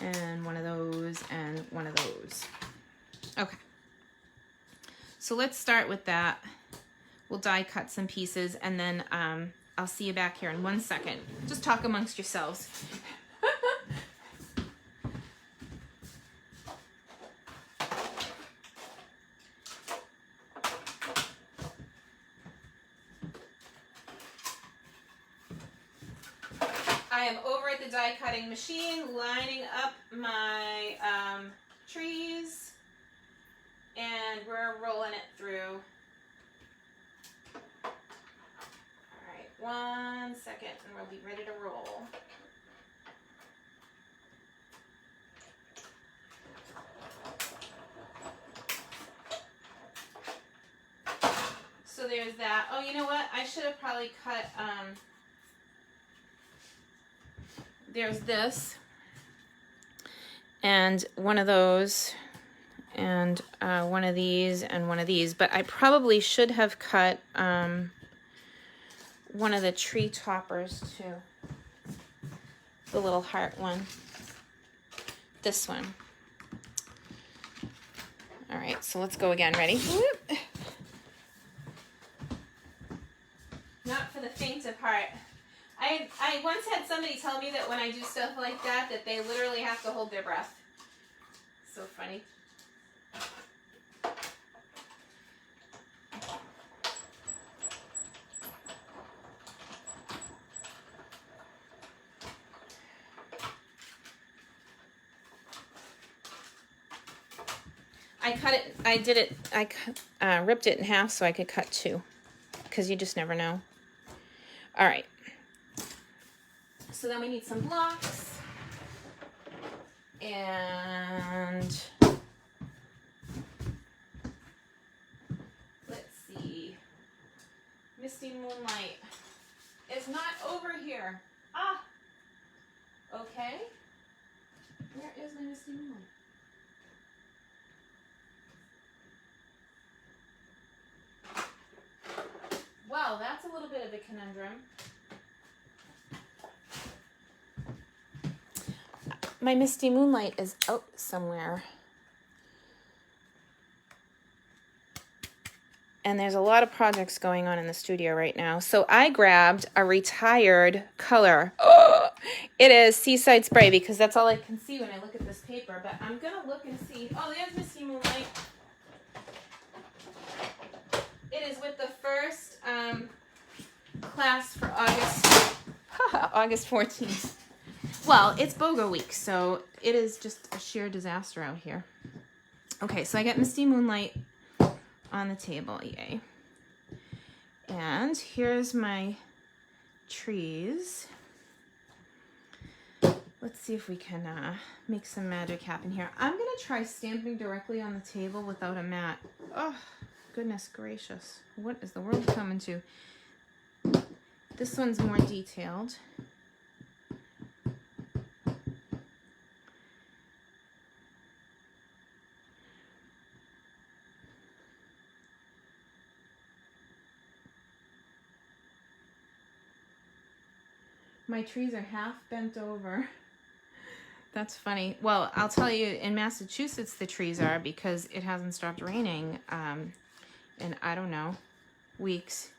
and one of those and one of those. Okay. So let's start with that. We'll die cut some pieces, and then I'll see you back here in 1 second. Just talk amongst yourselves. I am over at the die cutting machine, lining up my trees, and we're rolling it through. All right, 1 second, and we'll be ready to roll. So there's that. Oh, you know what? I should have probably cut, there's this, and one of those, and one of these, and one of these. But I probably should have cut one of the tree toppers too. The little heart one. This one. All right, so let's go again. Ready? Whoop. Not for the faint of heart. I once had somebody tell me that when I do stuff like that, that they literally have to hold their breath. So funny. I ripped it in half so I could cut two, because you just never know. All right. So then we need some blocks, and let's see, Misty Moonlight is not over here. Ah, okay, where is my Misty Moonlight? Well, that's a little bit of a conundrum. My Misty Moonlight is out somewhere. And there's a lot of projects going on in the studio right now. So I grabbed a retired color. Oh, it is Seaside Spray because that's all I can see when I look at this paper. But I'm going to look and see. Oh, there's Misty Moonlight. It is with the first class for August 14th. Well, it's Bogo week, so it is just a sheer disaster out here. Okay, so I got Misty Moonlight on the table, yay. And here's my trees. Let's see if we can make some magic happen here. I'm going to try stamping directly on the table without a mat. Oh, goodness gracious. What is the world coming to? This one's more detailed. My trees are half bent over. That's funny. Well, I'll tell you, in Massachusetts, the trees are because it hasn't stopped raining in, I don't know, weeks.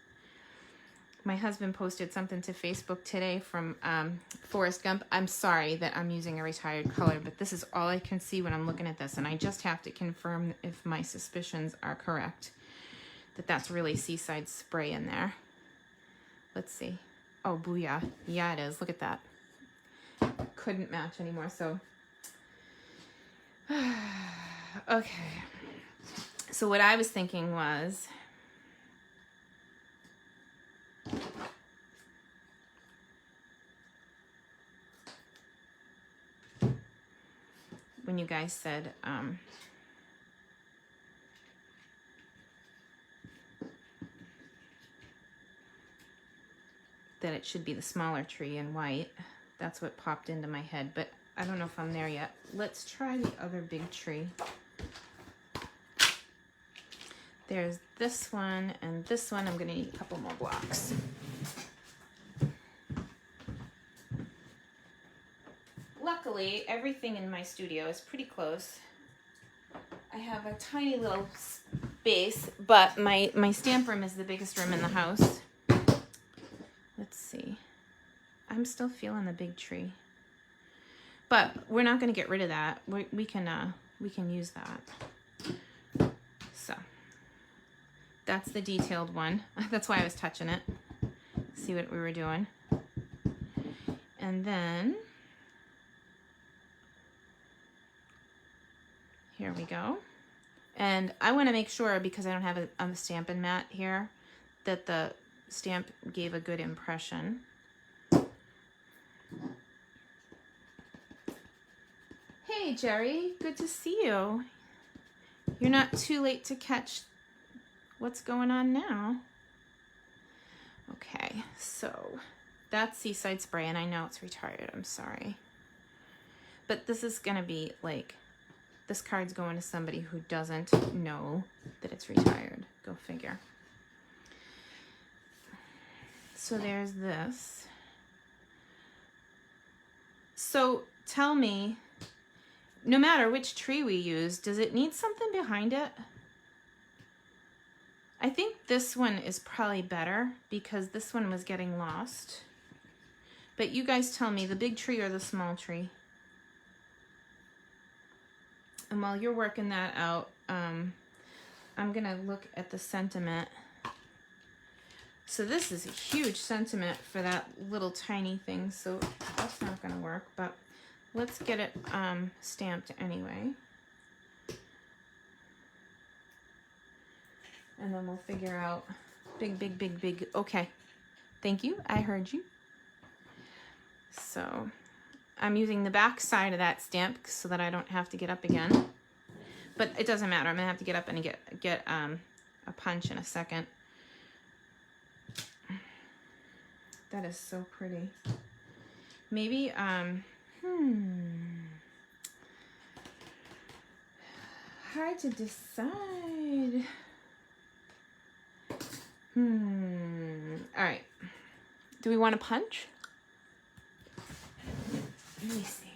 My husband posted something to Facebook today from Forrest Gump. I'm sorry that I'm using a retired color, but this is all I can see when I'm looking at this, and I just have to confirm if my suspicions are correct, that that's really Seaside Spray in there. Let's see. Oh, booyah. Yeah, it is. Look at that. Couldn't match anymore, so. Okay. So what I was thinking was, when you guys said, that it should be the smaller tree in white. That's what popped into my head, but I don't know if I'm there yet. Let's try the other big tree. There's this one and this one. I'm gonna need a couple more blocks. Luckily, everything in my studio is pretty close. I have a tiny little space, but my stamp room is the biggest room in the house. Let's see. I'm still feeling the big tree, but we're not going to get rid of that. We can use that. So that's the detailed one. That's why I was touching it. See what we were doing. And then here we go. And I want to make sure, because I don't have a stamping mat here, that the stamp gave a good impression. Hey Jerry, good to see you. You're not too late to catch what's going on now. Okay, so that's Seaside Spray, and I know it's retired, I'm sorry. But this is gonna be like, this card's going to somebody who doesn't know that it's retired. Go figure. So there's this. So tell me, no matter which tree we use, does it need something behind it? I think this one is probably better because this one was getting lost. But you guys tell me, the big tree or the small tree? And while you're working that out, I'm gonna look at the sentiment. So this is a huge sentiment for that little tiny thing, so that's not gonna work, but let's get it stamped anyway. And then we'll figure out big. Okay, thank you, I heard you. So I'm using the back side of that stamp so that I don't have to get up again. But it doesn't matter, I'm gonna have to get up and get a punch in a second. That is so pretty. Maybe, hard to decide. All right. Do we want to punch? Let me see.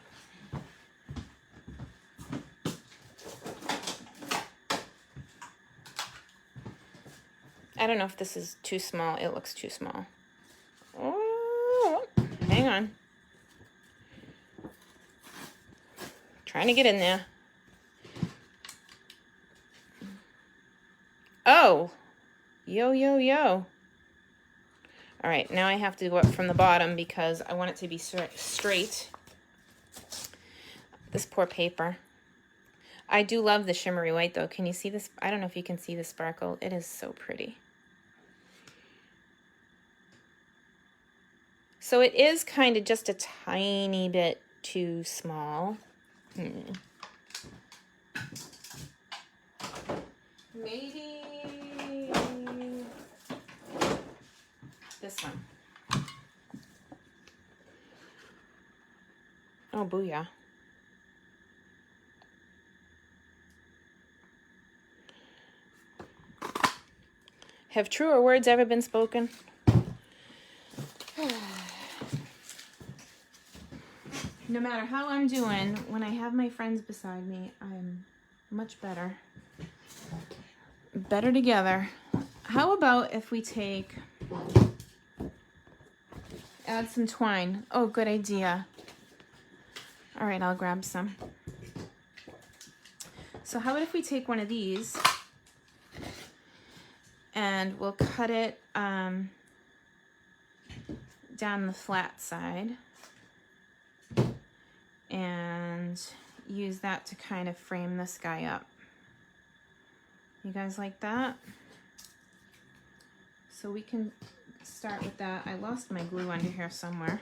I don't know if this is too small. It looks too small. Oh, hang on. Trying to get in there. Oh, yo, yo, yo. All right, now I have to go up from the bottom because I want it to be straight. This poor paper. I do love the shimmery white though. Can you see this? I don't know if you can see the sparkle. It is so pretty. So it is kind of just a tiny bit too small. Maybe this one. Oh, booyah. Have truer words ever been spoken? No matter how I'm doing, when I have my friends beside me, I'm much better. Better together. How about if we add some twine? Oh, good idea. All right, I'll grab some. So how about if we take one of these and we'll cut it down the flat side and use that to kind of frame this guy up. You guys like that? So we can start with that. I lost my glue under here somewhere.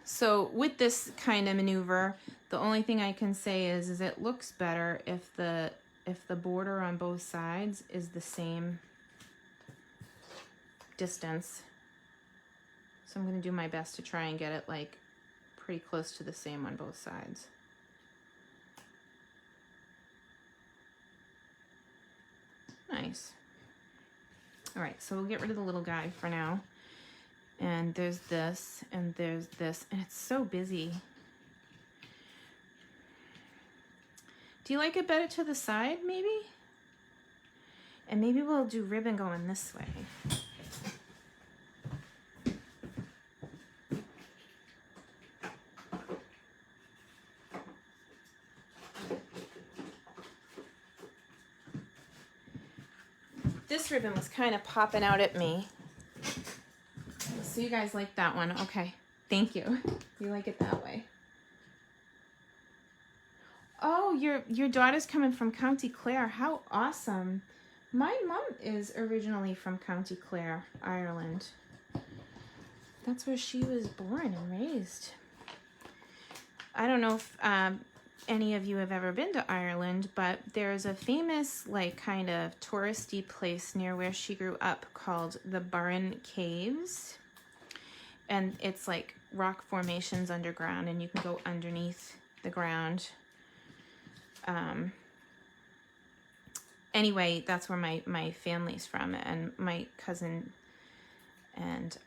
So with this kind of maneuver, the only thing I can say is it looks better if the border on both sides is the same distance. So I'm going to do my best to try and get it like pretty close to the same on both sides. Nice. All right, so we'll get rid of the little guy for now. And there's this, and there's this, and it's so busy. Do you like it better to the side, maybe? And maybe we'll do ribbon going this way. This ribbon was kind of popping out at me. So you guys like that one. Okay, thank you. You like it that way. Oh, your daughter's coming from County Clare. How awesome. My mom is originally from County Clare, Ireland. That's where she was born and raised. I don't know if any of you have ever been to Ireland, but there's a famous, like, kind of touristy place near where she grew up called the Burren Caves. And it's like rock formations underground, and you can go underneath the ground. Anyway, that's where my family's from, and my cousin and,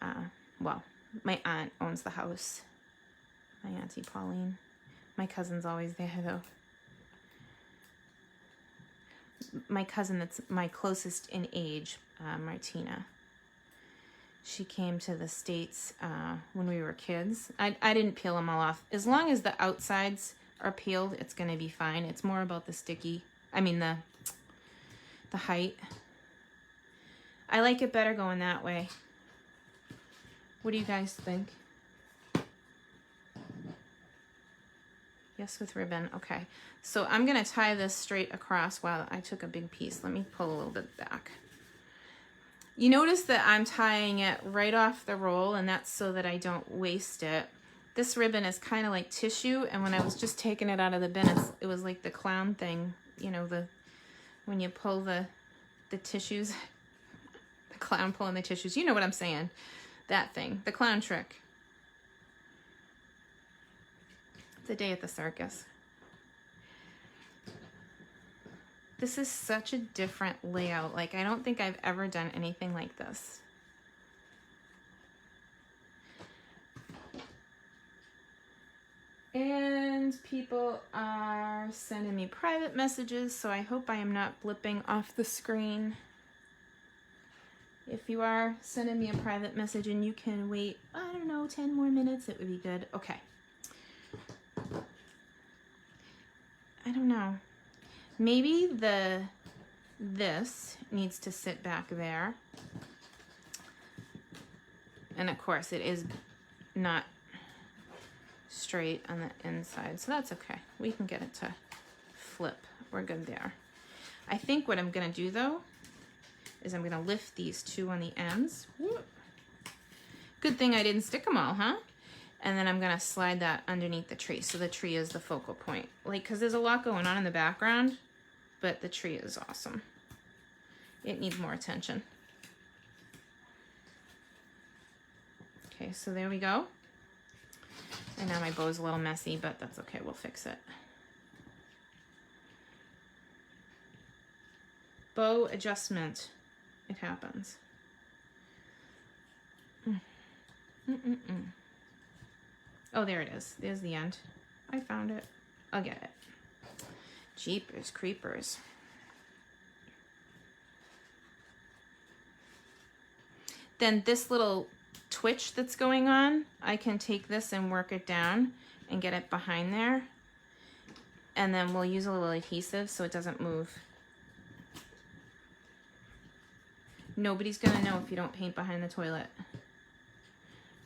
well, my aunt owns the house. My Auntie Pauline. My cousin's always there, though. My cousin that's my closest in age, Martina. She came to the States when we were kids. I didn't peel them all off. As long as the outsides are peeled, it's going to be fine. It's more about the the height. I like it better going that way. What do you guys think? Yes, with ribbon. Okay. So I'm going to tie this straight across. Wow, I took a big piece. Let me pull a little bit back. You notice that I'm tying it right off the roll, and that's so that I don't waste it. This ribbon is kind of like tissue, and when I was just taking it out of the bin, it was like the clown thing, you know, when you pull the tissues, the clown pulling the tissues. You know what I'm saying? That thing, the clown trick. It's a day at the circus. This is such a different layout. Like, I don't think I've ever done anything like this. And people are sending me private messages, so I hope I am not blipping off the screen. If you are sending me a private message and you can wait, I don't know, 10 more minutes, it would be good. Okay. I don't know. Maybe this needs to sit back there. And of course it is not straight on the inside, so that's okay. We can get it to flip. We're good there. I think what I'm gonna do though is I'm gonna lift these two on the ends. Whoop. Good thing I didn't stick them all, huh? And then I'm gonna slide that underneath the tree, so the tree is the focal point. Like, cause there's a lot going on in the background, but the tree is awesome. It needs more attention. Okay, so there we go. And now my bow's a little messy, but that's okay, we'll fix it. Bow adjustment, it happens. Oh, there it is, there's the end. I found it, I'll get it. Jeepers creepers. Then this little twitch that's going on, I can take this and work it down and get it behind there. And then we'll use a little adhesive so it doesn't move. Nobody's gonna know if you don't paint behind the toilet.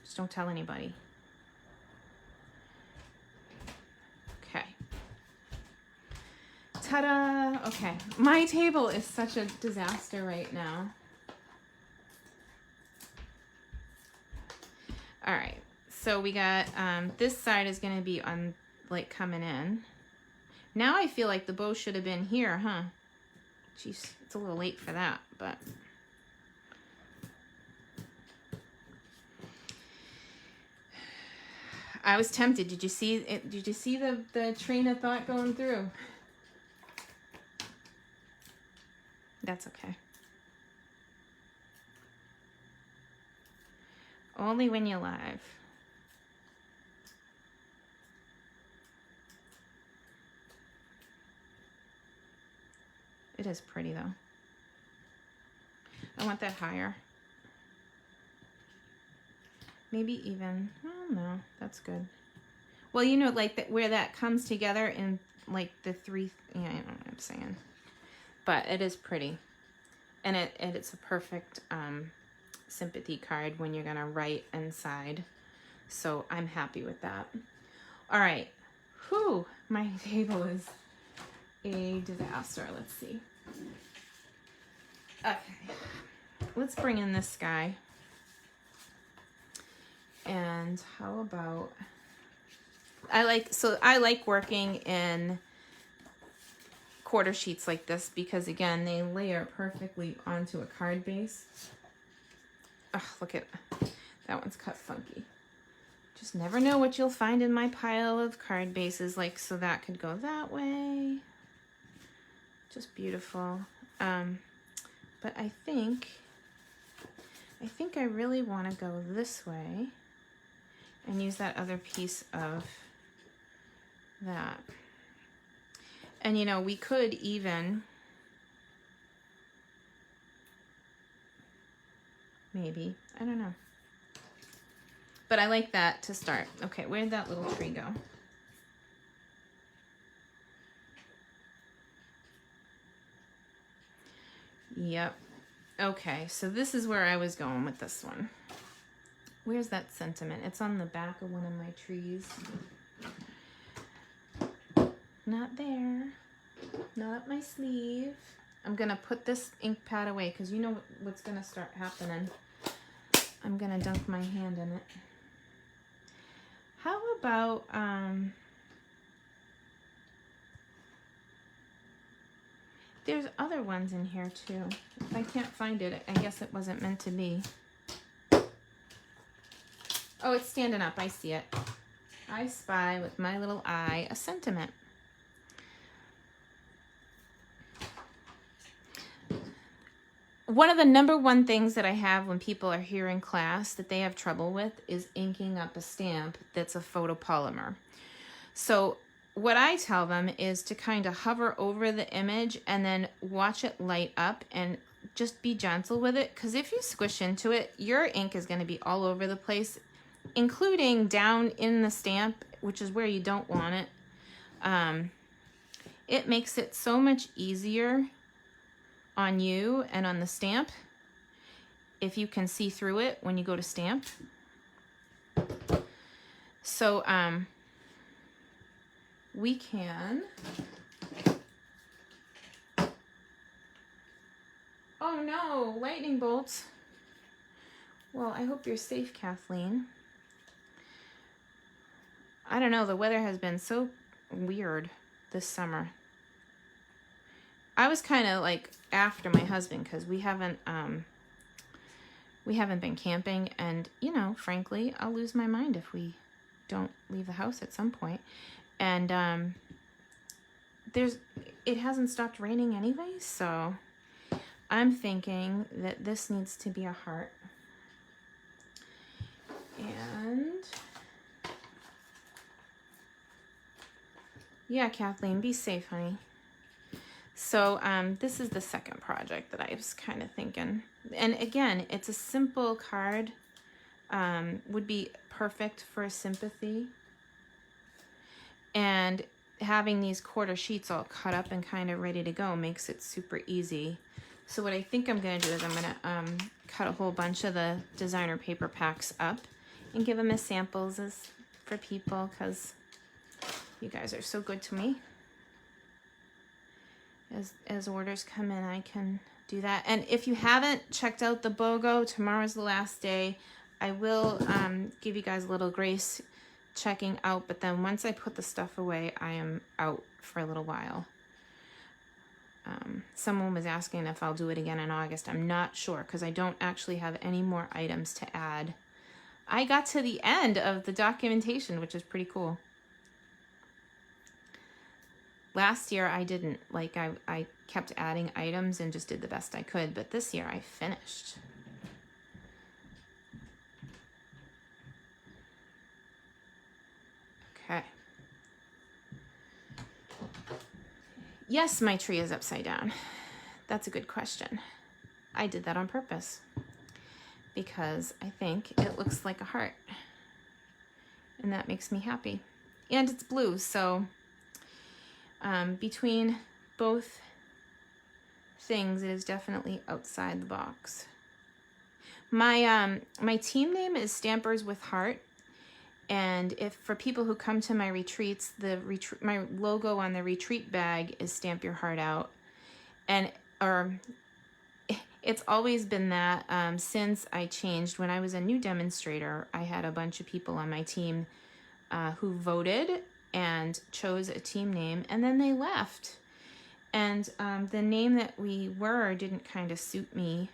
Just don't tell anybody. Okay. Ta-da! Okay, my table is such a disaster right now. All right, so we got, this side is gonna be on, like, coming in. Now I feel like the bow should have been here, huh? Jeez, it's a little late for that, but. I was tempted. Did you see it? Did you see the train of thought going through? That's okay. Only when you're live. It is pretty though. I want that higher. Maybe even, oh no, that's good. Well, you know, like that where that comes together in like the three, yeah, I know what I'm saying. But it is pretty. And it's a perfect sympathy card when you're gonna write inside. So I'm happy with that. All right, whew, my table is a disaster. Let's see. Okay, let's bring in this guy. And how about, I like working in quarter sheets like this because again, they layer perfectly onto a card base. Oh, look at, that one's cut funky. Just never know what you'll find in my pile of card bases. Like, so that could go that way. Just beautiful. But I think I really want to go this way and use that other piece of that. And you know, we could even, maybe, I don't know. But I like that to start. Okay, where'd that little tree go? Yep. Okay, so this is where I was going with this one. Where's that sentiment? It's on the back of one of my trees. Not there. Not up my sleeve. I'm gonna put this ink pad away because you know what's gonna start happening. I'm gonna dunk my hand in it. How about, there's other ones in here too. If I can't find it, I guess it wasn't meant to be. Oh, it's standing up. I see it. I spy with my little eye a sentiment. One of the #1 things that I have when people are here in class that they have trouble with is inking up a stamp that's a photopolymer. So what I tell them is to kind of hover over the image and then watch it light up and just be gentle with it, because if you squish into it, your ink is going to be all over the place, including down in the stamp, which is where you don't want it. It makes it so much easier on you and on the stamp if you can see through it when you go to stamp. So we can, oh no, lightning bolts. Well, I hope you're safe, Kathleen. I don't know, the weather has been so weird this summer. I was kind of like after my husband because we haven't been camping, and you know, frankly, I'll lose my mind if we don't leave the house at some point. And it hasn't stopped raining anyway, so I'm thinking that this needs to be a heart. And yeah, Kathleen, be safe, honey. So this is the second project that I was kind of thinking. And again, it's a simple card. Would be perfect for sympathy. And having these quarter sheets all cut up and kind of ready to go makes it super easy. So what I think I'm going to do is I'm going to cut a whole bunch of the designer paper packs up and give them as samples for people, because you guys are so good to me. As orders come in, I can do that. And if you haven't checked out the Bogo, tomorrow's the last day. I will give you guys a little grace checking out, but then once I put the stuff away, I am out for a little while. Someone was asking if I'll do it again in August. I'm not sure, because I don't actually have any more items to add. I got to the end of the documentation, which is pretty cool. Last year I didn't. Like I kept adding items and just did the best I could, but this year I finished. Okay. Yes, my tree is upside down. That's a good question. I did that on purpose because I think it looks like a heart, and that makes me happy. And it's blue, so between both things, it is definitely outside the box. My team name is Stampers with Heart, and if for people who come to my retreats, my logo on the retreat bag is Stamp Your Heart Out, and it's always been that since I changed. When I was a new demonstrator, I had a bunch of people on my team who voted and chose a team name, and then they left. And the name that we were didn't kind of suit me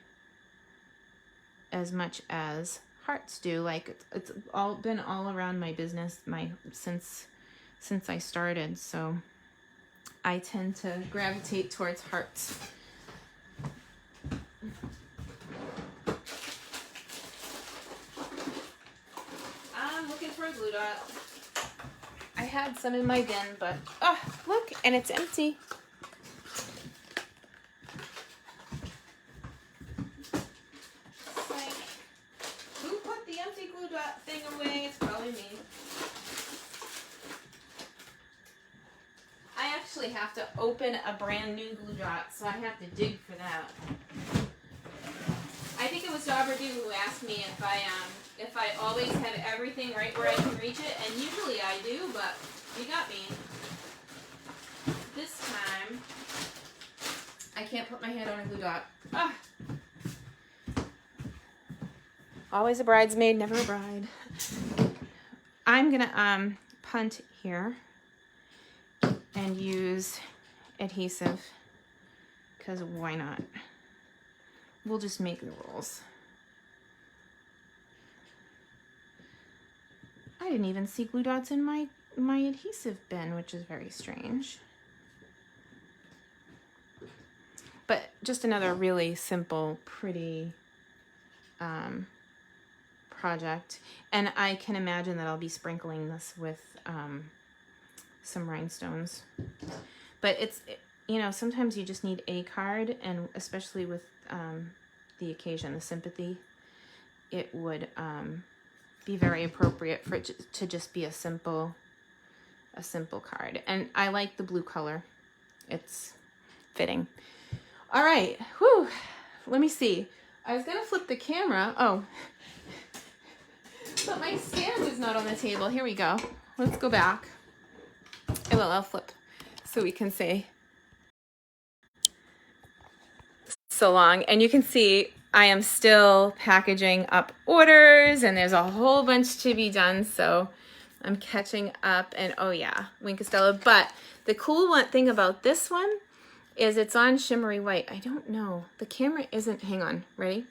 as much as hearts do. Like it's all been all around my business since I started, so I tend to gravitate towards hearts. I'm looking for a glue dot. I had some in my bin, but look, and it's empty. Like, who put the empty glue dot thing away? It's probably me. I actually have to open a brand new glue dot, so I have to dig for that. I think it was Dauberdew who asked me if I always have everything right where I can reach it, and usually I do, but you got me. This time, I can't put my hand on a glue dot. Ah. Always a bridesmaid, never a bride. I'm gonna punt here and use adhesive, because why not? We'll just make the rules. I didn't even see glue dots in my adhesive bin, which is very strange. But just another really simple, pretty project. And I can imagine that I'll be sprinkling this with some rhinestones. But you know, sometimes you just need a card, and especially with the occasion, the sympathy, it would be very appropriate for it to just be a simple card. And I like the blue color. It's fitting. All right. Whew. Let me see. I was going to flip the camera. Oh. But my stand is not on the table. Here we go. Let's go back. I'll flip so we can see. So long. And you can see I am still packaging up orders, and there's a whole bunch to be done. So I'm catching up, and oh yeah, Wink Costello. But the cool thing about this one is it's on shimmery white. I don't know. The camera isn't, hang on, ready?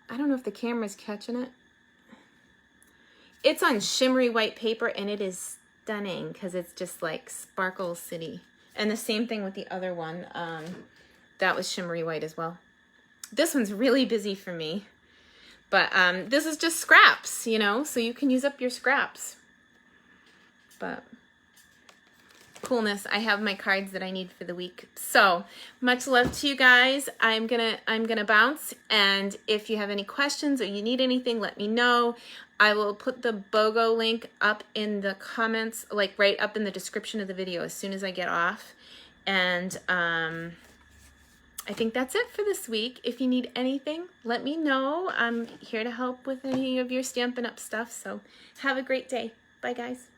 I don't know if the camera's catching it. It's on shimmery white paper, and it is stunning because it's just like Sparkle City. And the same thing with the other one. That was shimmery white as well. This one's really busy for me. But this is just scraps, you know, so you can use up your scraps. But coolness, I have my cards that I need for the week. So much love to you guys. I'm gonna bounce, and if you have any questions or you need anything, let me know. I will put the BOGO link up in the comments, like right up in the description of the video as soon as I get off. And I think that's it for this week. If you need anything, let me know. I'm here to help with any of your Stampin' Up! Stuff. So have a great day. Bye, guys.